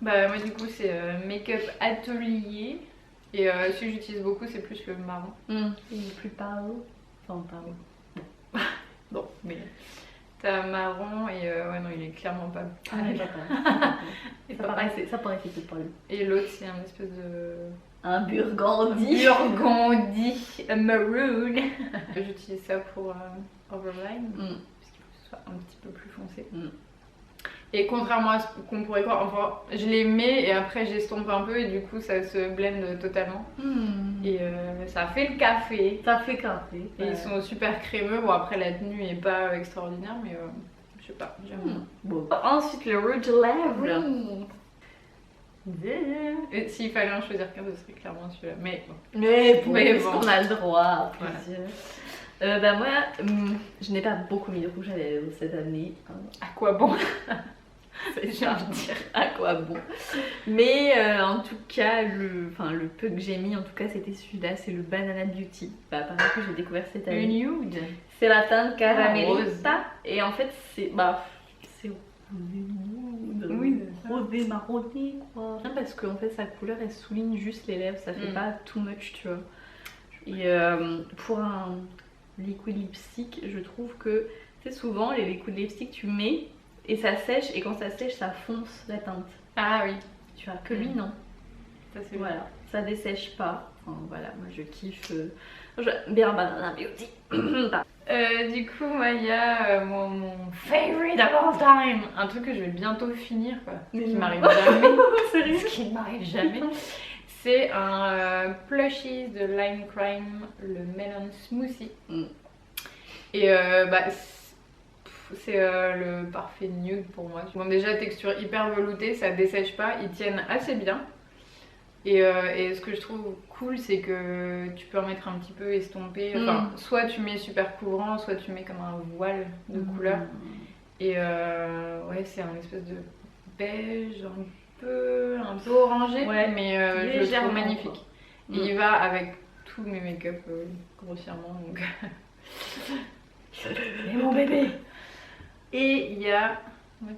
S1: Bah, moi, du coup, c'est Make-up Atelier. Et celui que j'utilise beaucoup, c'est plus le marron.
S2: Il est plus pâle. Enfin, pâle.
S1: Bon, mais. T'as marron et ouais, non, il est clairement pas.
S2: Ah, il est pas pâle.
S1: Et
S2: Ça paraît qu'il était pâle.
S1: Et l'autre, c'est un espèce de.
S2: Un burgundy.
S1: Burgundy maroon. J'utilise ça pour overline, parce qu'il faut que ce soit un petit peu plus foncé. Et contrairement à ce qu'on pourrait croire, enfin, je les mets et après j'estompe un peu et du coup ça se blende totalement. Et ça fait le café.
S2: Ça fait café.
S1: Et ils sont super crémeux. Bon, après la tenue est pas extraordinaire, mais je sais pas, j'aime bien.
S2: Bon. Ensuite, le rouge à lèvres.
S1: Et s'il fallait en choisir qu'un, ce serait clairement celui-là. Mais bon.
S2: Mais
S1: Mais
S2: bon,
S1: bon.
S2: on a le droit à
S1: Voilà.
S2: plusieurs. Bah moi, je n'ai pas beaucoup mis de rouge à lèvres cette année.
S1: À quoi bon?
S2: C'est
S1: J'ai
S2: ça.
S1: envie de dire.
S2: À quoi bon? Mais en tout cas, le peu que j'ai mis, en tout cas, c'était celui-là, c'est le Banana Beauty. Bah, pareil que j'ai découvert cette
S1: Le
S2: année.
S1: nude.
S2: C'est la teinte caramélita.
S1: rose.
S2: Et en fait, c'est nude,
S1: Oui,
S2: rosé marronné quoi. Parce qu'en fait, sa couleur elle souligne juste les lèvres, ça fait pas too much, tu vois. Et pour un liquid lipstick, je trouve que tu sais, souvent les liquid lipstick tu mets et ça sèche, et quand ça sèche, ça fonce la teinte.
S1: Ah oui.
S2: Tu vois, que lui non.
S1: Ça c'est
S2: Voilà, ça dessèche pas. Enfin, voilà, moi je kiffe. Bien Banana Beauty.
S1: Du coup, moi, il y a mon favorite of all time. Un truc que je vais bientôt finir, quoi. Ce qui m'arrive jamais.
S2: Sérieux?
S1: Ce qui ne m'arrive jamais. C'est un plushies de Lime Crime, le Melon Smoothie. Et bah, c'est le parfait nude pour moi. Bon, déjà, texture hyper veloutée, ça dessèche pas, ils tiennent assez bien. Et ce que je trouve cool, c'est que tu peux en mettre un petit peu estompé. Enfin, soit tu mets super couvrant, soit tu mets comme un voile de couleur. Et ouais, c'est un espèce de beige, un peu orangé,
S2: Ouais,
S1: mais je le trouve
S2: légèrement,
S1: magnifique. Et il va avec tous mes make-up grossièrement. Donc...
S2: Et mon bébé.
S1: Et il y a...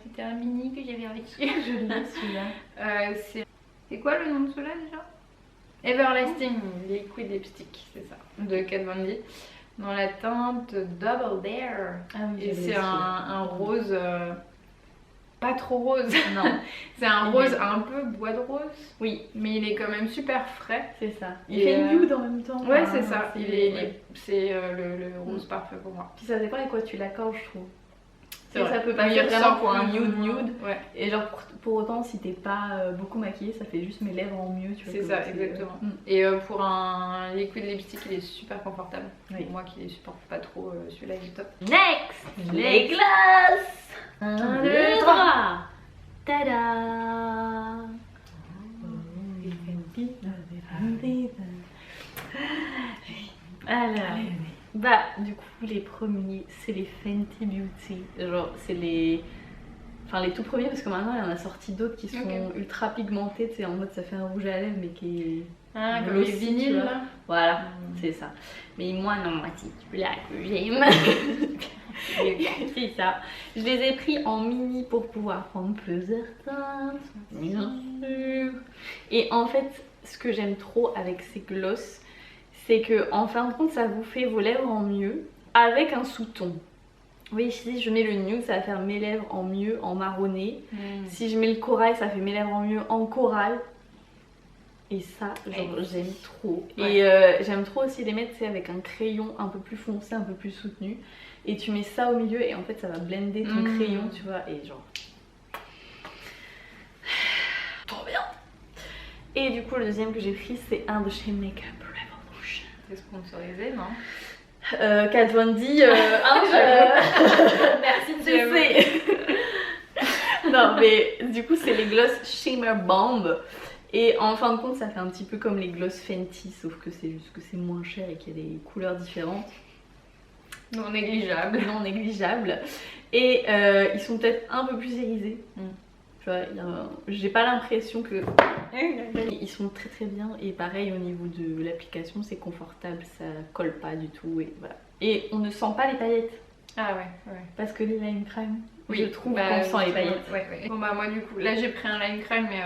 S1: C'était un mini que j'avais reçu.
S2: Je l'ai celui-là.
S1: C'est quoi le nom de celui-là déjà? Everlasting Liquid Lipstick, c'est ça, de Kat Von D, dans la teinte Double Dare.
S2: Ah oui,
S1: Et c'est un rose, pas trop rose,
S2: Non,
S1: c'est un rose un peu bois de rose,
S2: oui,
S1: mais il est quand même super frais.
S2: c'est ça. Il
S1: Et,
S2: fait nude en même temps.
S1: Ouais,
S2: Enfin,
S1: c'est ça,
S2: ouais.
S1: c'est le rose parfait pour moi.
S2: Puis ça dépend avec quoi tu l'accordes, je trouve.
S1: C'est
S2: Et
S1: vrai.
S2: ça peut
S1: Il
S2: passer vraiment
S1: ressort
S2: pour un
S1: nude.
S2: nude.
S1: Ouais,
S2: Et genre pour autant, si t'es pas beaucoup maquillée, ça fait juste mes lèvres en mieux, tu vois.
S1: c'est
S2: que
S1: ça, exactement. Et pour un liquid lipstick, il est super confortable.
S2: Oui.
S1: Pour moi qui les supporte pas trop, celui-là il est top.
S2: Next, les glaces. 1, 2, 3. Tada. Alors, bah du coup les premiers c'est les Fenty Beauty, genre c'est les tout premiers, parce que maintenant il y en a sorti d'autres qui sont ultra pigmentés, tu sais, en mode ça fait un rouge à lèvres mais qui est...
S1: Ah, comme
S2: Glossy,
S1: les
S2: tu
S1: vinyles
S2: vois.
S1: là.
S2: Voilà, c'est ça. Mais moi non, moi c'est celui-là que j'aime. C'est ça. Je les ai pris en mini pour pouvoir prendre plusieurs teintes, bien sûr. Et en fait, ce que j'aime trop avec ces gloss, c'est que en fin de compte, ça vous fait vos lèvres en mieux avec un sous-ton. Oui, si je mets le nude, ça va faire mes lèvres en mieux en marronné. Si je mets le corail, ça fait mes lèvres en mieux en corail. Et ça, genre, j'aime trop.
S1: Ouais.
S2: Et j'aime trop aussi les mettre, tu sais, avec un crayon un peu plus foncé, un peu plus soutenu. Et tu mets ça au milieu et en fait ça va blender ton crayon, tu vois. Et genre... trop bien. Et du coup, le deuxième que j'ai pris, c'est un de chez Makeup Revolution.
S1: C'est sponsorisé, non?
S2: Kat Von D, merci de cesser. Non mais du coup c'est les gloss Shimmer Bomb. Et en fin de compte ça fait un petit peu comme les gloss Fenty, sauf que c'est juste que c'est moins cher et qu'il y a des couleurs différentes.
S1: Non négligeable.
S2: Non négligeables. Et ils sont peut-être un peu plus irisés. Tu vois, j'ai pas l'impression que... Ils sont très très bien, et pareil au niveau de l'application c'est confortable, ça colle pas du tout et voilà. Et on ne sent pas les paillettes.
S1: Ah ouais.
S2: Parce que les Lime Crime,
S1: Oui,
S2: je trouve qu'on sent les paillettes.
S1: Ouais. Bon bah moi du coup, là j'ai pris un Lime Crime mais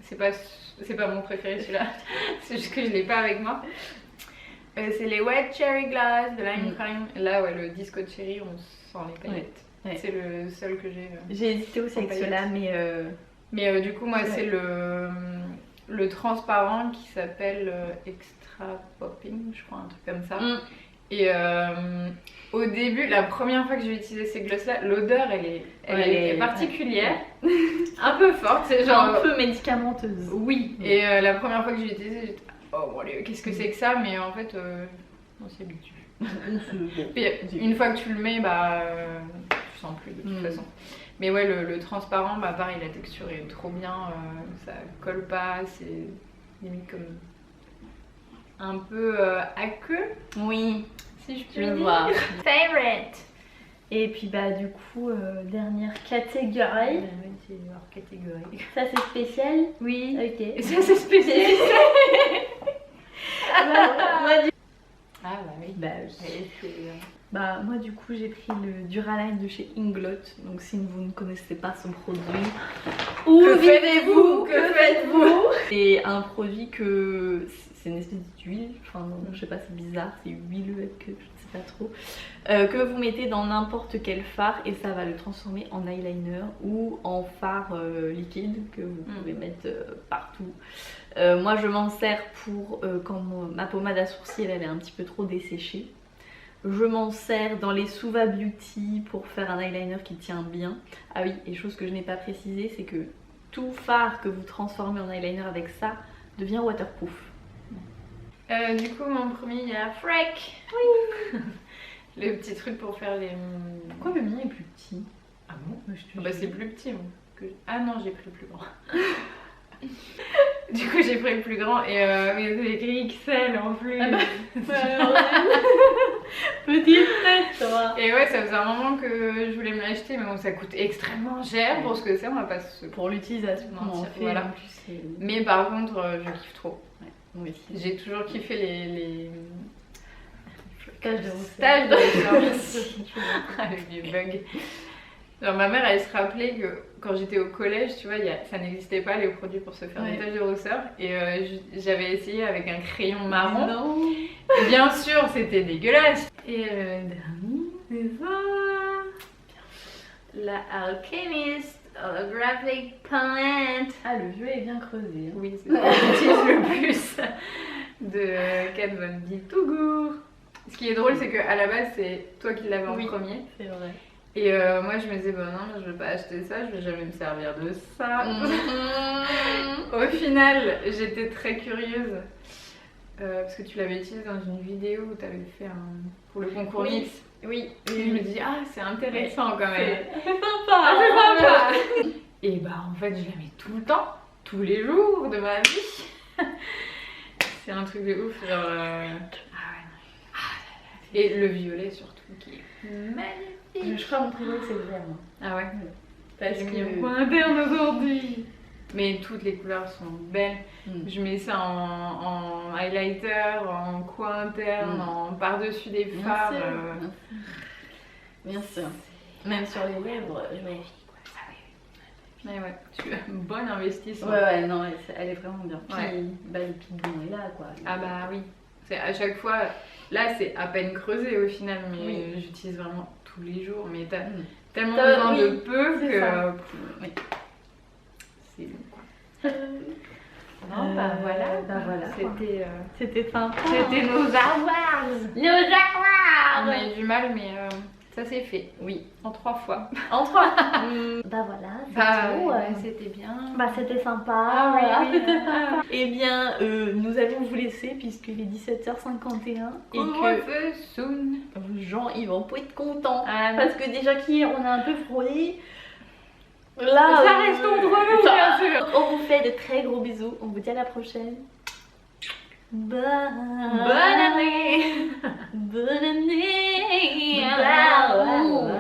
S1: c'est pas mon préféré celui-là. C'est juste que je l'ai pas avec moi. C'est les Wet Cherry Glass de Lime Crime. Là ouais, le Disco Cherry on sent les paillettes.
S2: Ouais.
S1: C'est le seul que j'ai.
S2: J'ai hésité aussi avec ceux-là,
S1: mais du coup moi c'est le transparent qui s'appelle Extra Popping, je crois, un truc comme ça. Et au début, la première fois que j'ai utilisé ces gloss là, l'odeur elle est particulière, un peu forte, c'est genre
S2: un peu médicamenteuse.
S1: Oui. Et la première fois que j'ai utilisé, j'étais oh mon Dieu, qu'est-ce que c'est que ça? Mais en fait on s'y habitue. Puis une fois que tu le mets, bah tu sens plus de toute façon. Mais ouais, le transparent, bah pareil, la texture est trop bien, ça colle pas, c'est limite comme un peu aqueux,
S2: Oui,
S1: si je
S2: je
S1: puis dire.
S2: vois.
S1: Favorite.
S2: Et puis bah du coup, dernière catégorie.
S1: C'est leur catégorie.
S2: Ça c'est spécial.
S1: Oui.
S2: Ok.
S1: Et ça, c'est spécial.
S2: Moi,
S1: Ah bah oui.
S2: bah,
S1: Et c'est,
S2: moi du coup j'ai pris le Duraline de chez Inglot. Donc si vous ne connaissez pas son produit, où
S1: Que
S2: vivez-vous?
S1: Que faites-vous?
S2: C'est un produit que c'est une espèce d'huile, enfin je sais pas, c'est bizarre, c'est huileux avec je ne sais pas trop, que vous mettez dans n'importe quel fard et ça va le transformer en eyeliner ou en fard liquide que vous pouvez mettre partout. Moi je m'en sers pour quand ma pommade à sourcils elle est un petit peu trop desséchée. Je m'en sers dans les Suva Beauty pour faire un eyeliner qui tient bien. Ah oui, et chose que je n'ai pas précisé, c'est que tout fard que vous transformez en eyeliner avec ça devient waterproof.
S1: du coup, mon premier, il y a Freck. Oui. Le petit truc pour faire les.
S2: Pourquoi le mien est plus petit?
S1: Ah bon? Bah c'est plus petit. Moi. Ah non, j'ai pris le plus grand. Du coup, j'ai pris le plus grand et mais c'est écrit XL en plus.
S2: Ah Petite tête, toi.
S1: Et ouais, ça faisait un moment que je voulais me l'acheter, mais bon, ça coûte extrêmement cher pour ce que c'est, on va pas se.
S2: Pour l'utilisation,
S1: mentir,
S2: fait,
S1: voilà.
S2: en plus, c'est...
S1: Mais par contre, je kiffe trop.
S2: Moi aussi.
S1: J'ai toujours kiffé les
S2: Stage de
S1: recherche. Avec des bugs. Genre ma mère elle se rappelait que quand j'étais au collège, tu vois, ça n'existait pas les produits pour se faire des taches de rousseur. Et j'avais essayé avec un crayon marron.
S2: Non.
S1: Et bien sûr, c'était dégueulasse. Et le dernier, c'est ça. La Alchemist Holographic Palette.
S2: Ah, le jeu est bien creusé. Hein.
S1: Oui, c'est ce que j'utilise le plus de Kat Von D Tougour. Ce qui est drôle, c'est qu'à la base, c'est toi qui l'avais en premier.
S2: C'est vrai.
S1: Et moi, je me disais, bon, non, je vais pas acheter ça, je vais jamais me servir de ça. Au final, j'étais très curieuse. Parce que tu l'avais utilisé dans une vidéo où tu avais fait pour le concours Mix.
S2: Oui.
S1: Et je me dis, ah, c'est intéressant quand même.
S2: C'est sympa.
S1: C'est sympa. Et bah, en fait, je la mets tout le temps, tous les jours de ma vie. C'est un truc de ouf. Genre, et le violet surtout, qui est magnifique.
S2: Je crois que mon préféré c'est le vert.
S1: Ah ouais.
S2: Parce
S1: J'ai
S2: que...
S1: mis au point interne aujourd'hui. Mais toutes les couleurs sont belles. Je mets ça en highlighter, en coin interne, en par-dessus des fards.
S2: Bien sûr. Même sur les lèvres, je m'avais dit quoi.
S1: Mais ouais, tu as un bon investissement.
S2: Ouais, non, elle est vraiment bien. Puis,
S1: Ouais.
S2: bah, le pignon est là, quoi.
S1: Ah bah oui. C'est à chaque fois, là c'est à peine creusé au final, mais
S2: Oui.
S1: j'utilise vraiment tous les jours. Mais t'as tellement
S2: T'as-
S1: besoin de
S2: oui,
S1: peu
S2: c'est
S1: que.
S2: ça.
S1: Oui. C'est bon quoi. Non, bah voilà.
S2: C'était sympa.
S1: C'était nos armoires.
S2: Nos armoires.
S1: On a eu du mal, mais ça s'est fait.
S2: Oui.
S1: En 3 fois.
S2: En 3. Bah voilà, c'est tout.
S1: C'était bien.
S2: Bah c'était sympa.
S1: Ah oui, oui.
S2: C'était sympa. Eh bien, nous allons vous laisser puisqu'il est 17h51 et que
S1: Couvre-feu soon.
S2: les gens ils vont pas être contents.
S1: Ah,
S2: Parce que déjà qu'hier on a un peu frôlé. Là,
S1: ça reste entre nous, bien sûr.
S2: On vous fait de très gros bisous. On vous dit à la prochaine. Bonne
S1: Bonne année.
S2: Bonne année.